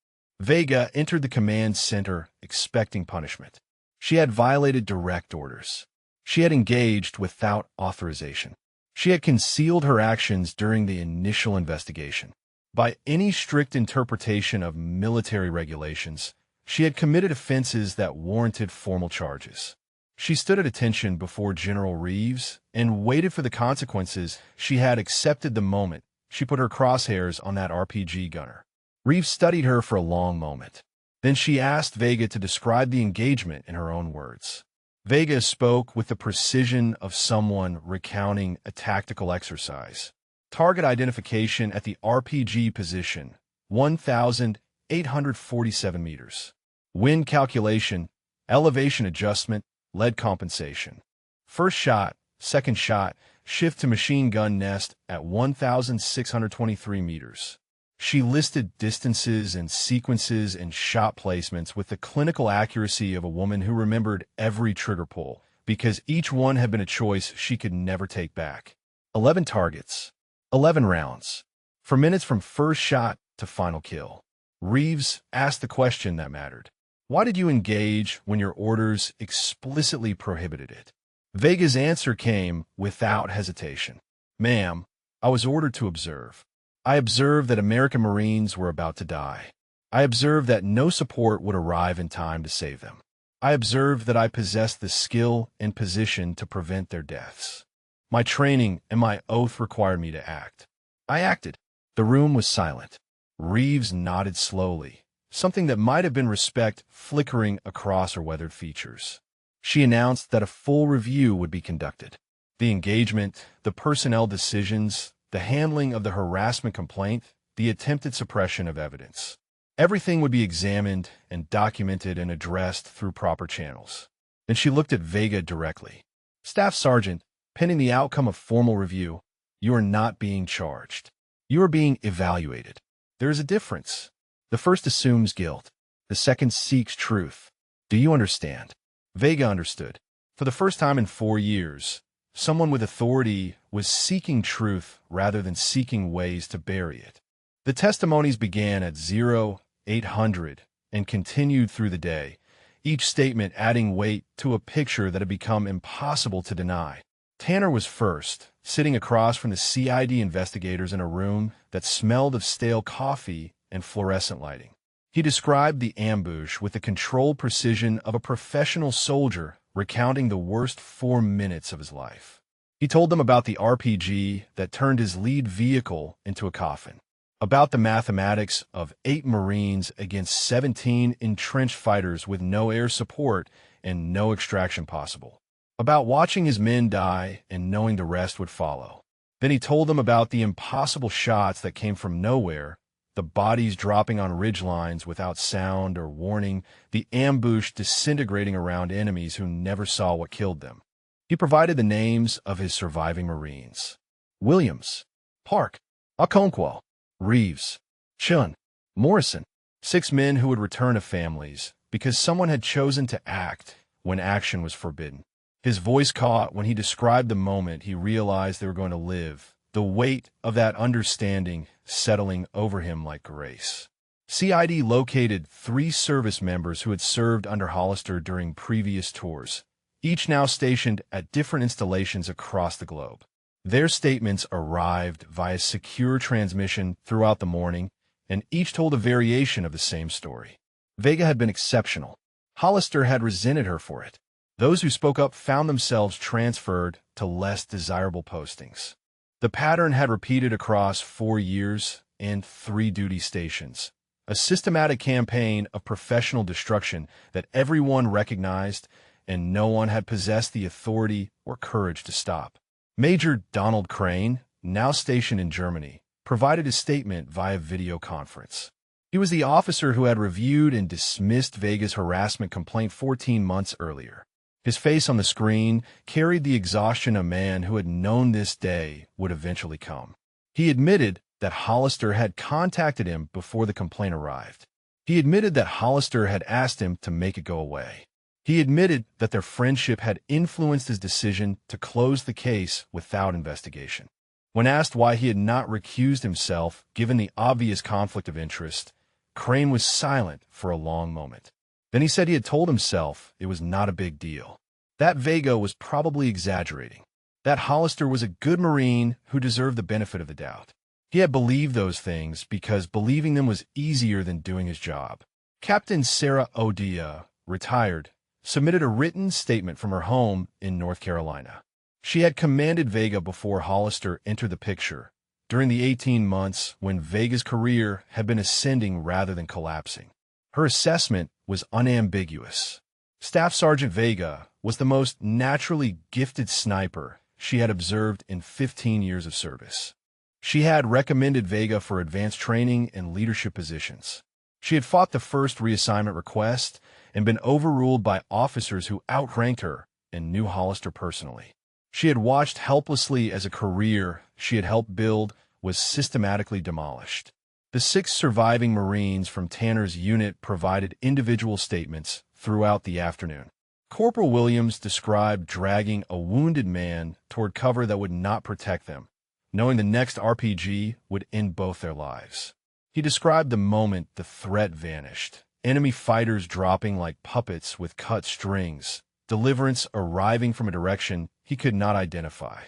Vega entered the command center expecting punishment. She had violated direct orders. She had engaged without authorization. She had concealed her actions during the initial investigation. By any strict interpretation of military regulations, She had committed offenses that warranted formal charges. She stood at attention before General Reeves and waited for the consequences. She had accepted the moment she put her crosshairs on that RPG gunner. Reeves studied her for a long moment. Then she asked Vega to describe the engagement in her own words. Vega spoke with the precision of someone recounting a tactical exercise. Target identification at the RPG position, 1,847 meters. Wind calculation, elevation adjustment, lead compensation. First shot, second shot, shift to machine gun nest at 1,623 meters. She listed distances and sequences and shot placements with the clinical accuracy of a woman who remembered every trigger pull, because each one had been a choice she could never take back. 11 targets, 11 rounds, for minutes from first shot to final kill. Reeves asked the question that mattered. Why did you engage when your orders explicitly prohibited it? Vega's answer came without hesitation. Ma'am, I was ordered to observe. I observed that American Marines were about to die. I observed that no support would arrive in time to save them. I observed that I possessed the skill and position to prevent their deaths. My training and my oath required me to act. I acted. The room was silent. Reeves nodded slowly, something that might have been respect flickering across her weathered features. She announced that a full review would be conducted. The engagement, the personnel decisions, the handling of the harassment complaint, the attempted suppression of evidence. Everything would be examined and documented and addressed through proper channels. Then she looked at Vega directly. Staff Sergeant, pending the outcome of formal review, you are not being charged. You are being evaluated. There is a difference. The first assumes guilt. The second seeks truth. Do you understand? Vega understood. For the first time in 4 years, someone with authority was seeking truth rather than seeking ways to bury it. The testimonies began at 0800 and continued through the day, each statement adding weight to a picture that had become impossible to deny. Tanner was first, sitting across from the CID investigators in a room that smelled of stale coffee and fluorescent lighting. He described the ambush with the controlled precision of a professional soldier recounting the worst 4 minutes of his life. He told them about the RPG that turned his lead vehicle into a coffin, about the mathematics of 8 Marines against 17 entrenched fighters with no air support and no extraction possible, about watching his men die and knowing the rest would follow. Then he told them about the impossible shots that came from nowhere, the bodies dropping on ridgelines without sound or warning, the ambush disintegrating around enemies who never saw what killed them. He provided the names of his surviving Marines. Williams, Park, Okonkwo, Reeves, Chun, Morrison, 6 men who would return to families because someone had chosen to act when action was forbidden. His voice caught when he described the moment he realized they were going to live, the weight of that understanding settling over him like grace. CID located 3 service members who had served under Hollister during previous tours, each now stationed at different installations across the globe. Their statements arrived via secure transmission throughout the morning, and each told a variation of the same story. Vega had been exceptional. Hollister had resented her for it. Those who spoke up found themselves transferred to less desirable postings. The pattern had repeated across 4 years and 3 duty stations, a systematic campaign of professional destruction that everyone recognized and no one had possessed the authority or courage to stop. Major Donald Crane, now stationed in Germany, provided a statement via video conference. He was the officer who had reviewed and dismissed Vega's harassment complaint 14 months earlier. His face on the screen carried the exhaustion of a man who had known this day would eventually come. He admitted that Hollister had contacted him before the complaint arrived. He admitted that Hollister had asked him to make it go away. He admitted that their friendship had influenced his decision to close the case without investigation. When asked why he had not recused himself given the obvious conflict of interest, Crane was silent for a long moment. Then he said he had told himself it was not a big deal. That Vega was probably exaggerating. That Hollister was a good Marine who deserved the benefit of the doubt. He had believed those things because believing them was easier than doing his job. Captain Sarah Odia, retired, submitted a written statement from her home in North Carolina. She had commanded Vega before Hollister entered the picture, during the 18 months when Vega's career had been ascending rather than collapsing. Her assessment was unambiguous. Staff Sergeant Vega was the most naturally gifted sniper she had observed in 15 years of service. She had recommended Vega for advanced training and leadership positions. She had fought the first reassignment request and been overruled by officers who outranked her and knew Hollister personally. She had watched helplessly as a career she had helped build was systematically demolished. The 6 surviving Marines from Tanner's unit provided individual statements throughout the afternoon. Corporal Williams described dragging a wounded man toward cover that would not protect them, knowing the next RPG would end both their lives. He described the moment the threat vanished, enemy fighters dropping like puppets with cut strings, deliverance arriving from a direction he could not identify.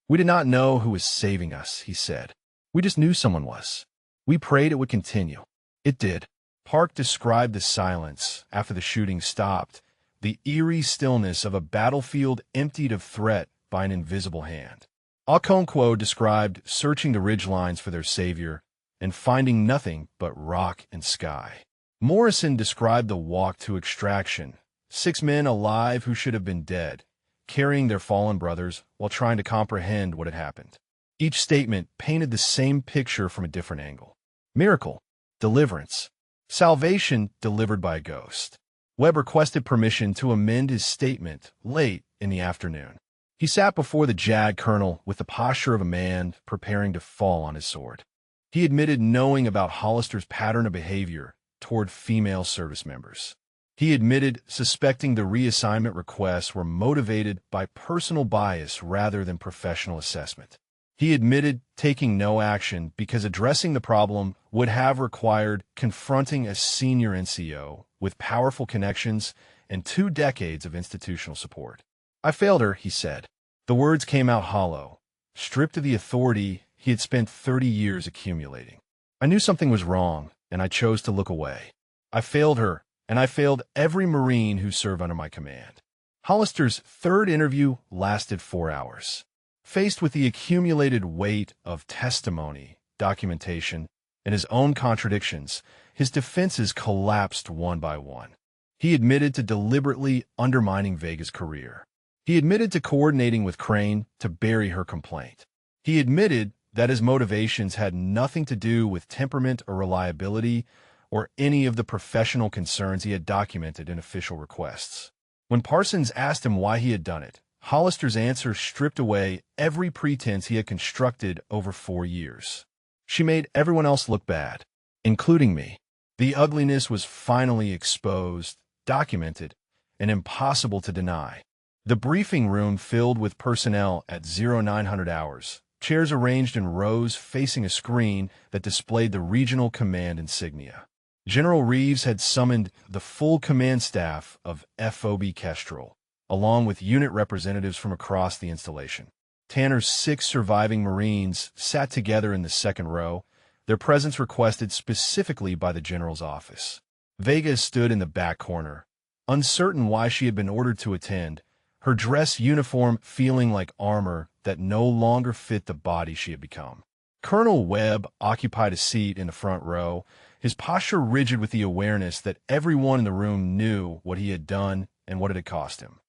"We did not know who was saving us," he said. "We just knew someone was. We prayed it would continue. It did." Park described the silence after the shooting stopped, the eerie stillness of a battlefield emptied of threat by an invisible hand. Okonkwo described searching the ridgelines for their savior and finding nothing but rock and sky. Morrison described the walk to extraction, 6 men alive who should have been dead, carrying their fallen brothers while trying to comprehend what had happened. Each statement painted the same picture from a different angle. Miracle, deliverance, salvation delivered by a ghost. Webb requested permission to amend his statement late in the afternoon. He sat before the JAG colonel with the posture of a man preparing to fall on his sword. He admitted knowing about Hollister's pattern of behavior toward female service members. He admitted suspecting the reassignment requests were motivated by personal bias rather than professional assessment. He admitted taking no action because addressing the problem would have required confronting a senior NCO with powerful connections and 2 decades of institutional support. "I failed her," he said. The words came out hollow, stripped of the authority he had spent 30 years accumulating. "I knew something was wrong, and I chose to look away. I failed her, and I failed every Marine who served under my command." Hollister's 3rd interview lasted 4 hours. Faced with the accumulated weight of testimony, documentation, and his own contradictions, his defenses collapsed one by one. He admitted to deliberately undermining Vega's career. He admitted to coordinating with Crane to bury her complaint. He admitted that his motivations had nothing to do with temperament or reliability or any of the professional concerns he had documented in official requests. When Parsons asked him why he had done it, Hollister's answer stripped away every pretense he had constructed over 4 years. "She made everyone else look bad, including me." The ugliness was finally exposed, documented, and impossible to deny. The briefing room filled with personnel at 0900 hours, chairs arranged in rows facing a screen that displayed the regional command insignia. General Reeves had summoned the full command staff of FOB Kestrel, along with unit representatives from across the installation. Tanner's 6 surviving Marines sat together in the 2nd row, their presence requested specifically by the general's office. Vega stood in the back corner, uncertain why she had been ordered to attend, her dress uniform feeling like armor that no longer fit the body she had become. Colonel Webb occupied a seat in the front row, his posture rigid with the awareness that everyone in the room knew what he had done and what it had cost him.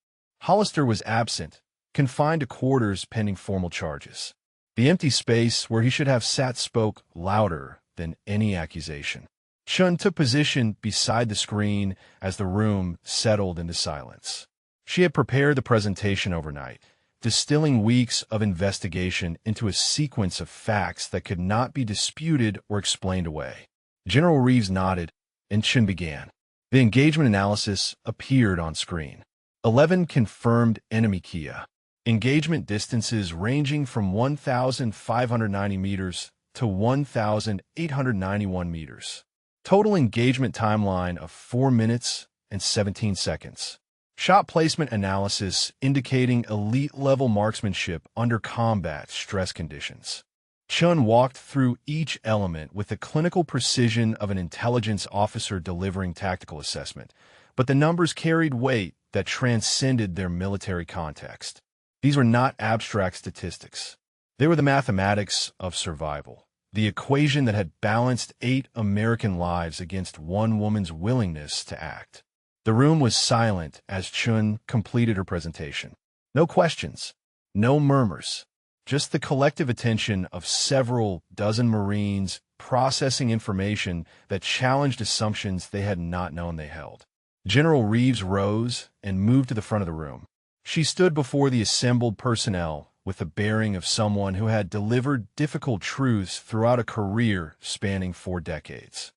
Hollister was absent, confined to quarters pending formal charges. The empty space where he should have sat spoke louder than any accusation. Chun took position beside the screen as the room settled into silence. She had prepared the presentation overnight, distilling weeks of investigation into a sequence of facts that could not be disputed or explained away. General Reeves nodded, and Chun began. The engagement analysis appeared on screen. 11 confirmed enemy Kia. Engagement distances ranging from 1,590 meters to 1,891 meters. Total engagement timeline of 4 minutes and 17 seconds. Shot placement analysis indicating elite-level marksmanship under combat stress conditions. Chun walked through each element with the clinical precision of an intelligence officer delivering tactical assessment, but the numbers carried weight that transcended their military context. These were not abstract statistics. They were the mathematics of survival, the equation that had balanced 8 American lives against one woman's willingness to act. The room was silent as Chun completed her presentation. No questions, no murmurs, just the collective attention of several dozen Marines processing information that challenged assumptions they had not known they held. General Reeves rose and moved to the front of the room. She stood before the assembled personnel with the bearing of someone who had delivered difficult truths throughout a career spanning 4 decades.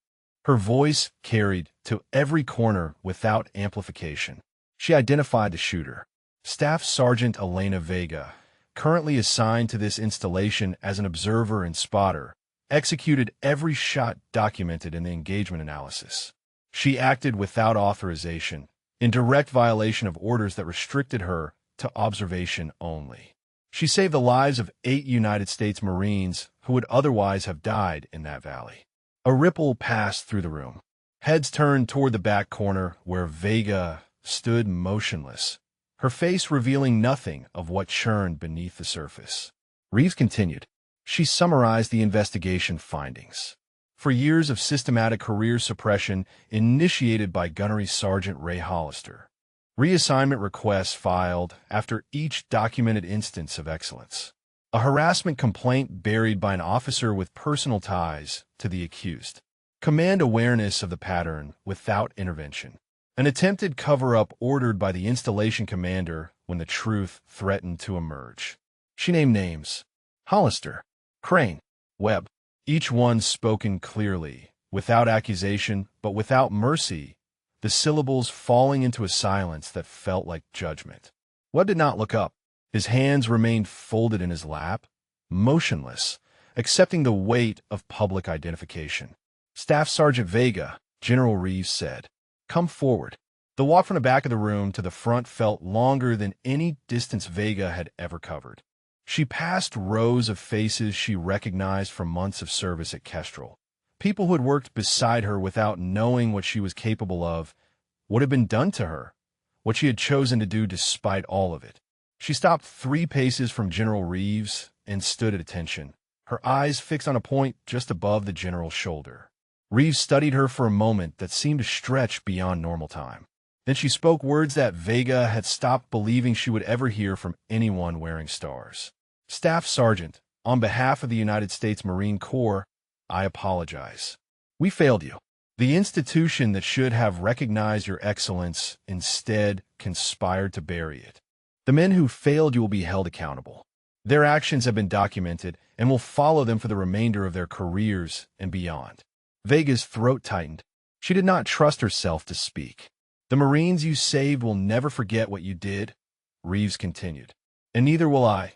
Her voice carried to every corner without amplification. She identified the shooter, Staff Sergeant Elena Vega, currently assigned to this installation as an observer and spotter, executed every shot documented in the engagement analysis. She acted without authorization, in direct violation of orders that restricted her to observation only. She saved the lives of 8 United States Marines who would otherwise have died in that valley. A ripple passed through the room. Heads turned toward the back corner where Vega stood motionless, her face revealing nothing of what churned beneath the surface. Reeves continued. She summarized the investigation findings. For years of systematic career suppression initiated by Gunnery Sergeant Ray Hollister, reassignment requests filed after each documented instance of excellence. A harassment complaint buried by an officer with personal ties to the accused. Command awareness of the pattern without intervention. An attempted cover-up ordered by the installation commander when the truth threatened to emerge. She named names. Hollister, Crane, Webb. Each one spoken clearly, without accusation, but without mercy, the syllables falling into a silence that felt like judgment. Webb did not look up. His hands remained folded in his lap, motionless, accepting the weight of public identification. Staff Sergeant Vega, General Reeves said, "Come forward." The walk from the back of the room to the front felt longer than any distance Vega had ever covered. She passed rows of faces she recognized from months of service at Kestrel. People who had worked beside her without knowing what she was capable of, what had been done to her, what she had chosen to do despite all of it. She stopped 3 paces from General Reeves and stood at attention, her eyes fixed on a point just above the general's shoulder. Reeves studied her for a moment that seemed to stretch beyond normal time. Then she spoke words that Vega had stopped believing she would ever hear from anyone wearing stars. "Staff Sergeant, on behalf of the United States Marine Corps, I apologize. We failed you. The institution that should have recognized your excellence instead conspired to bury it. The men who failed you will be held accountable. Their actions have been documented and will follow them for the remainder of their careers and beyond." Vega's throat tightened. She did not trust herself to speak. "The Marines you saved will never forget what you did," Reeves continued. "And neither will I."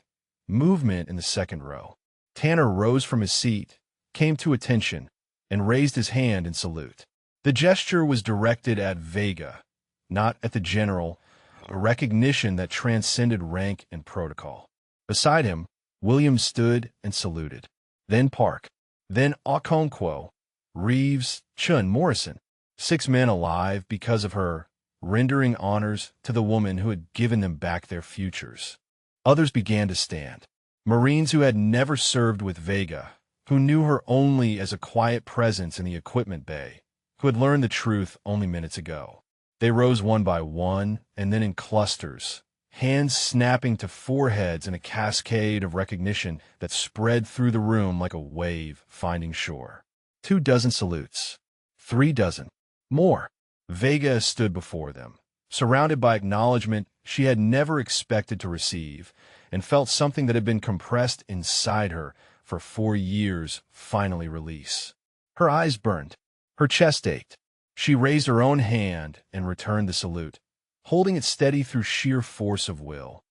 Movement in the second row. Tanner rose from his seat, came to attention, and raised his hand in salute. The gesture was directed at Vega, not at the general, a recognition that transcended rank and protocol. Beside him, Williams stood and saluted. Then Park. Then Okonkwo, Reeves, Chun, Morrison. 6 men alive because of her, rendering honors to the woman who had given them back their futures. Others began to stand. Marines who had never served with Vega, who knew her only as a quiet presence in the equipment bay, who had learned the truth only minutes ago. They rose one by one, and then in clusters, hands snapping to foreheads in a cascade of recognition that spread through the room like a wave finding shore. 2 dozen salutes. 3 dozen. More. Vega stood before them, surrounded by acknowledgement she had never expected to receive, and felt something that had been compressed inside her for 4 years finally release. Her eyes burned. Her chest ached. She raised her own hand and returned the salute, holding it steady through sheer force of will,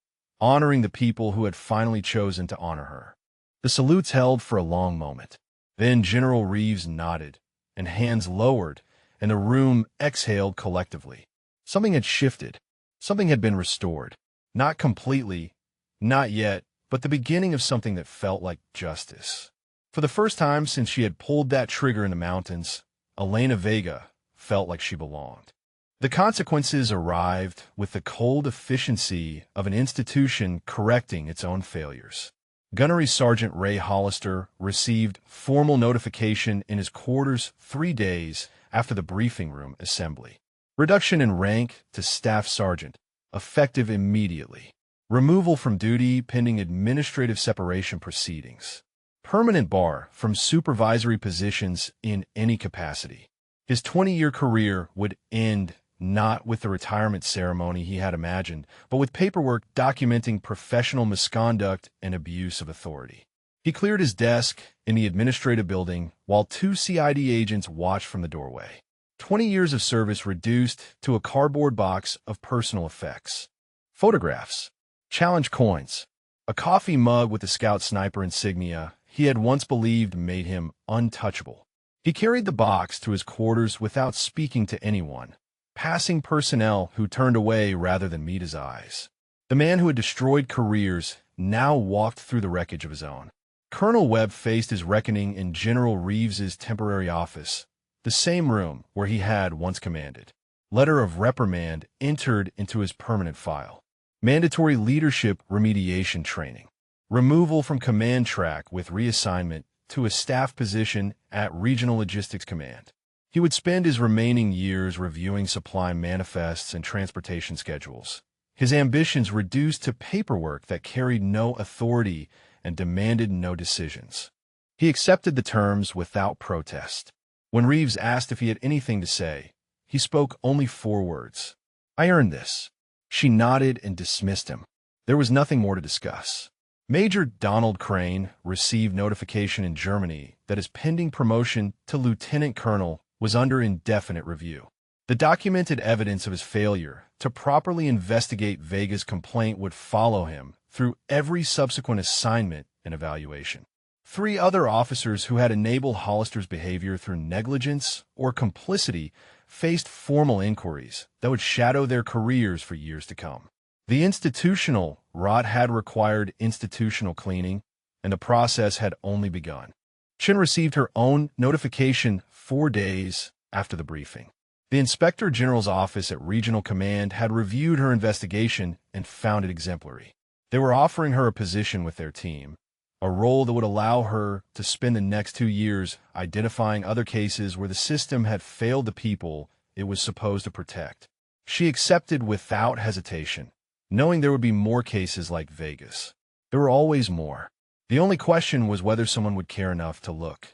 honoring the people who had finally chosen to honor her. The salutes held for a long moment. Then General Reeves nodded, and hands lowered, and the room exhaled collectively. Something had shifted. Something had been restored. Not completely, not yet, but the beginning of something that felt like justice. For the first time since she had pulled that trigger in the mountains, Elena Vega felt like she belonged. The consequences arrived with the cold efficiency of an institution correcting its own failures. Gunnery Sergeant Ray Hollister received formal notification in his quarters 3 days after the briefing room assembly. Reduction in rank to Staff Sergeant, effective immediately. Removal from duty pending administrative separation proceedings. Permanent bar from supervisory positions in any capacity. His 20-year career would end not with the retirement ceremony he had imagined, but with paperwork documenting professional misconduct and abuse of authority. He cleared his desk in the administrative building while 2 CID agents watched from the doorway. 20 years of service reduced to a cardboard box of personal effects. Photographs. Challenge coins. A coffee mug with the Scout Sniper insignia he had once believed made him untouchable. He carried the box to his quarters without speaking to anyone, passing personnel who turned away rather than meet his eyes. The man who had destroyed careers now walked through the wreckage of his own. Colonel Webb faced his reckoning in General Reeves's temporary office, the same room where he had once commanded. Letter of reprimand entered into his permanent file. Mandatory leadership remediation training. Removal from command track with reassignment to a staff position at Regional Logistics Command. He would spend his remaining years reviewing supply manifests and transportation schedules. His ambitions reduced to paperwork that carried no authority and demanded no decisions. He accepted the terms without protest. When Reeves asked if he had anything to say, he spoke only 4 words. "I earned this." She nodded and dismissed him. There was nothing more to discuss. Major Donald Crane received notification in Germany that his pending promotion to lieutenant colonel was under indefinite review. The documented evidence of his failure to properly investigate Vega's complaint would follow him through every subsequent assignment and evaluation. 3 other officers who had enabled Hollister's behavior through negligence or complicity faced formal inquiries that would shadow their careers for years to come. The institutional rot had required institutional cleaning, and the process had only begun. Chen received her own notification 4 days after the briefing. The Inspector General's office at Regional Command had reviewed her investigation and found it exemplary. They were offering her a position with their team, a role that would allow her to spend the next 2 years identifying other cases where the system had failed the people it was supposed to protect. She accepted without hesitation, knowing there would be more cases like Vega's. There were always more. The only question was whether someone would care enough to look.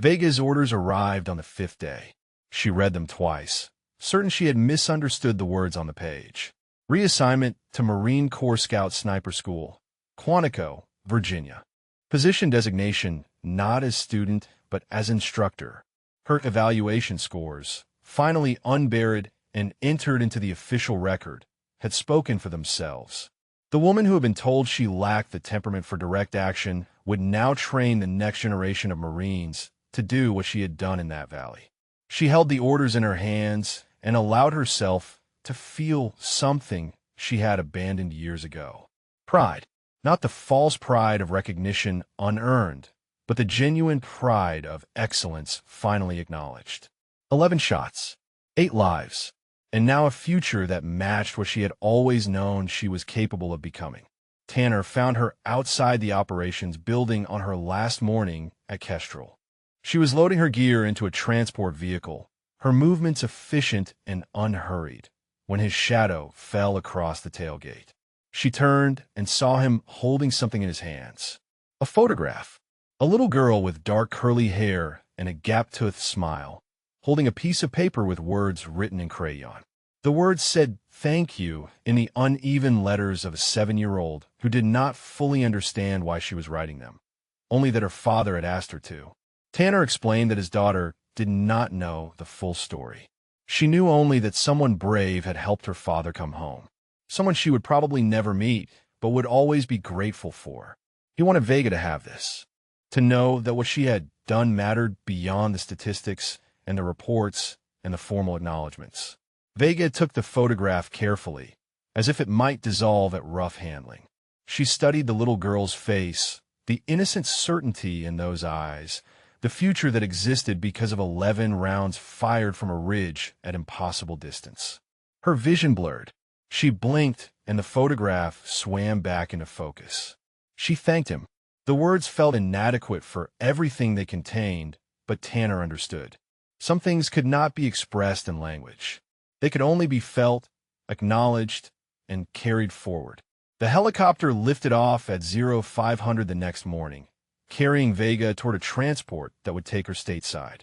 Vega's orders arrived on the 5th day. She read them twice, certain she had misunderstood the words on the page. Reassignment to Marine Corps Scout Sniper School, Quantico, Virginia. Position designation, not as student, but as instructor. Her evaluation scores, finally unburied and entered into the official record, had spoken for themselves. The woman who had been told she lacked the temperament for direct action would now train the next generation of Marines to do what she had done in that valley. She held the orders in her hands and allowed herself to feel something she had abandoned years ago. Pride. Not the false pride of recognition unearned, but the genuine pride of excellence finally acknowledged. 11 shots, 8 lives, and now a future that matched what she had always known she was capable of becoming. Tanner found her outside the operations building on her last morning at Kestrel. She was loading her gear into a transport vehicle, her movements efficient and unhurried, when his shadow fell across the tailgate. She turned and saw him holding something in his hands. A photograph. A little girl with dark curly hair and a gap-toothed smile, holding a piece of paper with words written in crayon. The words said "thank you" in the uneven letters of a 7-year-old who did not fully understand why she was writing them, only that her father had asked her to. Tanner explained that his daughter did not know the full story. She knew only that someone brave had helped her father come home. Someone she would probably never meet, but would always be grateful for. He wanted Vega to have this, to know that what she had done mattered beyond the statistics and the reports and the formal acknowledgments. Vega took the photograph carefully, as if it might dissolve at rough handling. She studied the little girl's face, The innocent certainty in those eyes, the future that existed because of 11 rounds fired from a ridge at impossible distance. Her vision blurred. She blinked, and the photograph swam back into focus. She thanked him. The words felt inadequate for everything they contained, but Tanner understood. Some things could not be expressed in language. They could only be felt, acknowledged, and carried forward. The helicopter lifted off at 0500 the next morning, carrying Vega toward a transport that would take her stateside.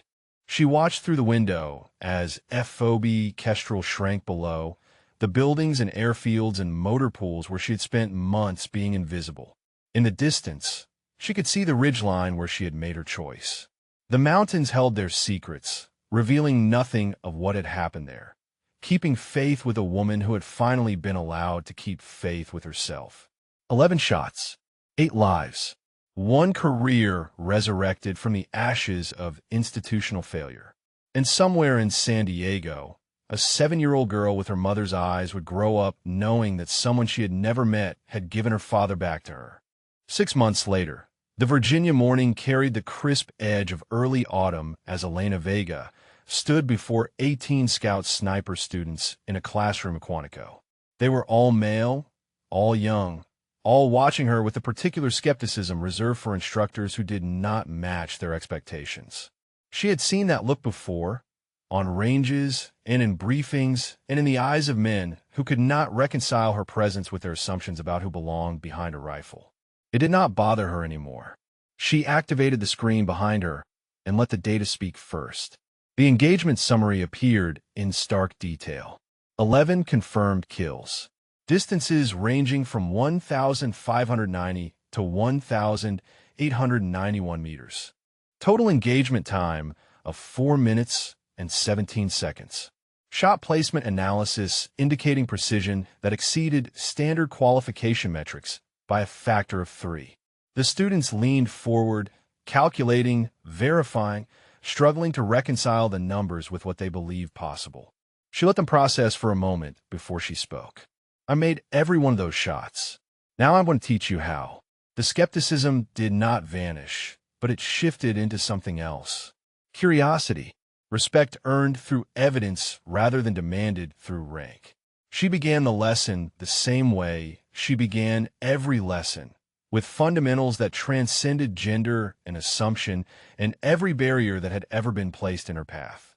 She watched through the window as FOB Kestrel shrank below, the buildings and airfields and motor pools where she had spent months being invisible. In the distance, she could see the ridgeline where she had made her choice. The mountains held their secrets, revealing nothing of what had happened there, keeping faith with a woman who had finally been allowed to keep faith with herself. 11 shots, 8 lives, 1 career resurrected from the ashes of institutional failure. And somewhere in San Diego, a 7-year-old girl with her mother's eyes would grow up knowing that someone she had never met had given her father back to her. 6 months later, the Virginia morning carried the crisp edge of early autumn as Elena Vega stood before 18 Scout sniper students in a classroom at Quantico. They were all male, all young, all watching her with a particular skepticism reserved for instructors who did not match their expectations. She had seen that look before, on ranges and in briefings and in the eyes of men who could not reconcile her presence with their assumptions about who belonged behind a rifle. It did not bother her anymore. She activated the screen behind her and let the data speak first. The engagement summary appeared in stark detail. 11 confirmed kills. Distances ranging from 1,590 to 1,891 meters. Total engagement time of 4 minutes and 17 seconds. Shot placement analysis indicating precision that exceeded standard qualification metrics by a factor of 3. The students leaned forward, calculating, verifying, struggling to reconcile the numbers with what they believed possible. She let them process for a moment before she spoke. I made every one of those shots. Now I'm going to teach you how. The skepticism did not vanish, but it shifted into something else. Curiosity. Respect earned through evidence rather than demanded through rank. She began the lesson the same way she began every lesson, with fundamentals that transcended gender and assumption and every barrier that had ever been placed in her path.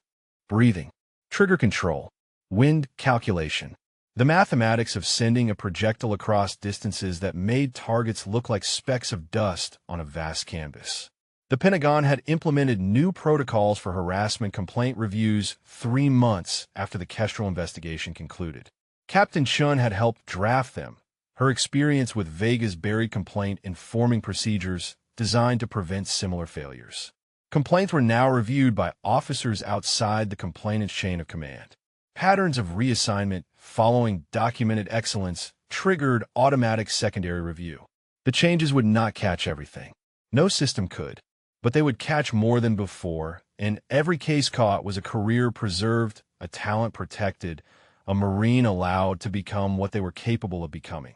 Breathing, trigger control, wind calculation, the mathematics of sending a projectile across distances that made targets look like specks of dust on a vast canvas. The Pentagon had implemented new protocols for harassment complaint reviews 3 months after the Kestrel investigation concluded. Captain Chun had helped draft them, her experience with Vega's buried complaint informing procedures designed to prevent similar failures. Complaints were now reviewed by officers outside the complainant's chain of command. Patterns of reassignment following documented excellence triggered automatic secondary review. The changes would not catch everything. No system could. But they would catch more than before, and every case caught was a career preserved, a talent protected, a Marine allowed to become what they were capable of becoming.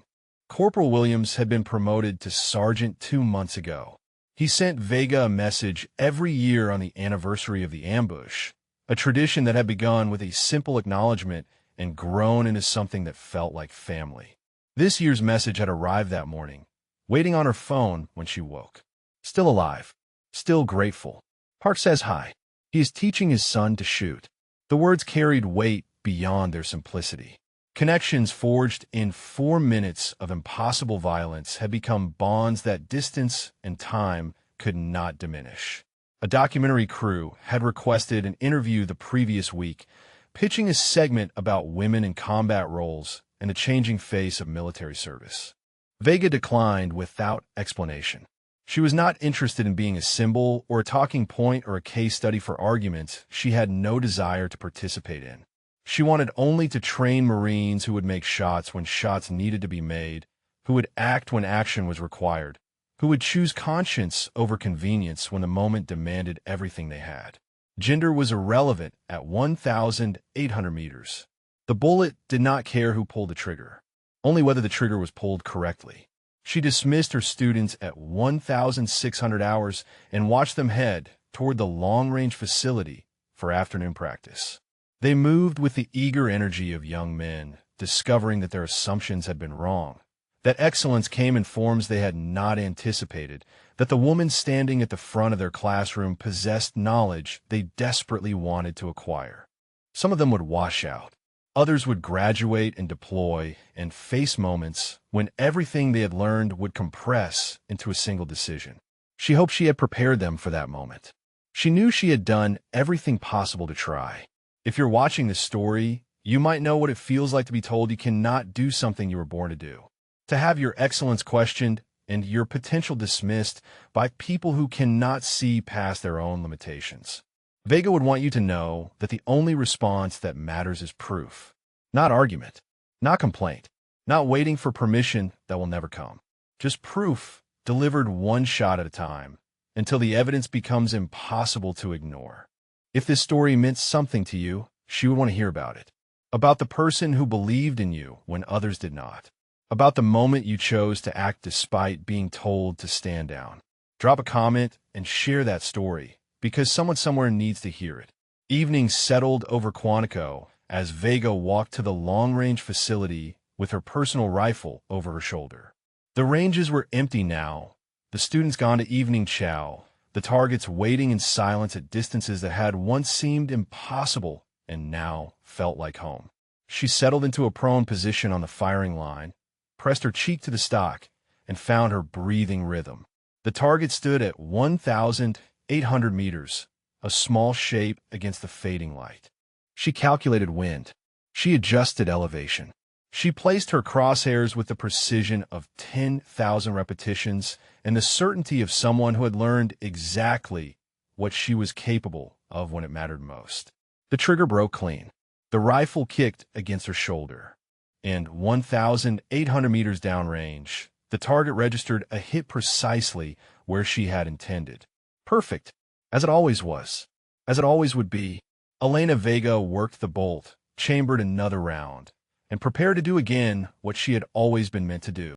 Corporal Williams had been promoted to sergeant 2 months ago. He sent Vega a message every year on the anniversary of the ambush, a tradition that had begun with a simple acknowledgement and grown into something that felt like family. This year's message had arrived that morning, waiting on her phone when she woke. Still alive. Still grateful. Park says hi. He is teaching his son to shoot. The words carried weight beyond their simplicity. Connections forged in 4 minutes of impossible violence had become bonds that distance and time could not diminish. A documentary crew had requested an interview the previous week, pitching a segment about women in combat roles and the changing face of military service. Vega declined without explanation. She was not interested in being a symbol or a talking point or a case study for arguments she had no desire to participate in. She wanted only to train Marines who would make shots when shots needed to be made, who would act when action was required, who would choose conscience over convenience when the moment demanded everything they had. Gender was irrelevant at 1,800 meters. The bullet did not care who pulled the trigger, only whether the trigger was pulled correctly. She dismissed her students at 1,600 hours and watched them head toward the long-range facility for afternoon practice. They moved with the eager energy of young men, discovering that their assumptions had been wrong, that excellence came in forms they had not anticipated, that the woman standing at the front of their classroom possessed knowledge they desperately wanted to acquire. Some of them would wash out. Others would graduate and deploy and face moments when everything they had learned would compress into a single decision. She hoped she had prepared them for that moment. She knew she had done everything possible to try. If you're watching this story, you might know what it feels like to be told you cannot do something you were born to do. To have your excellence questioned and your potential dismissed by people who cannot see past their own limitations. Vega would want you to know that the only response that matters is proof, not argument, not complaint, not waiting for permission that will never come. Just proof delivered one shot at a time until the evidence becomes impossible to ignore. If this story meant something to you, she would want to hear about it. About the person who believed in you when others did not. About the moment you chose to act despite being told to stand down. Drop a comment and share that story, because someone somewhere needs to hear it. Evening settled over Quantico as Vega walked to the long-range facility with her personal rifle over her shoulder. The ranges were empty now, the students gone to evening chow, the targets waiting in silence at distances that had once seemed impossible and now felt like home. She settled into a prone position on the firing line, pressed her cheek to the stock, and found her breathing rhythm. The target stood at 1,800 meters, a small shape against the fading light. She calculated wind. She adjusted elevation. She placed her crosshairs with the precision of 10,000 repetitions and the certainty of someone who had learned exactly what she was capable of when it mattered most. The trigger broke clean. The rifle kicked against her shoulder. And 1,800 meters downrange, the target registered a hit precisely where she had intended. Perfect, as it always was, as it always would be. Elena Vega worked the bolt, chambered another round, and prepared to do again what she had always been meant to do.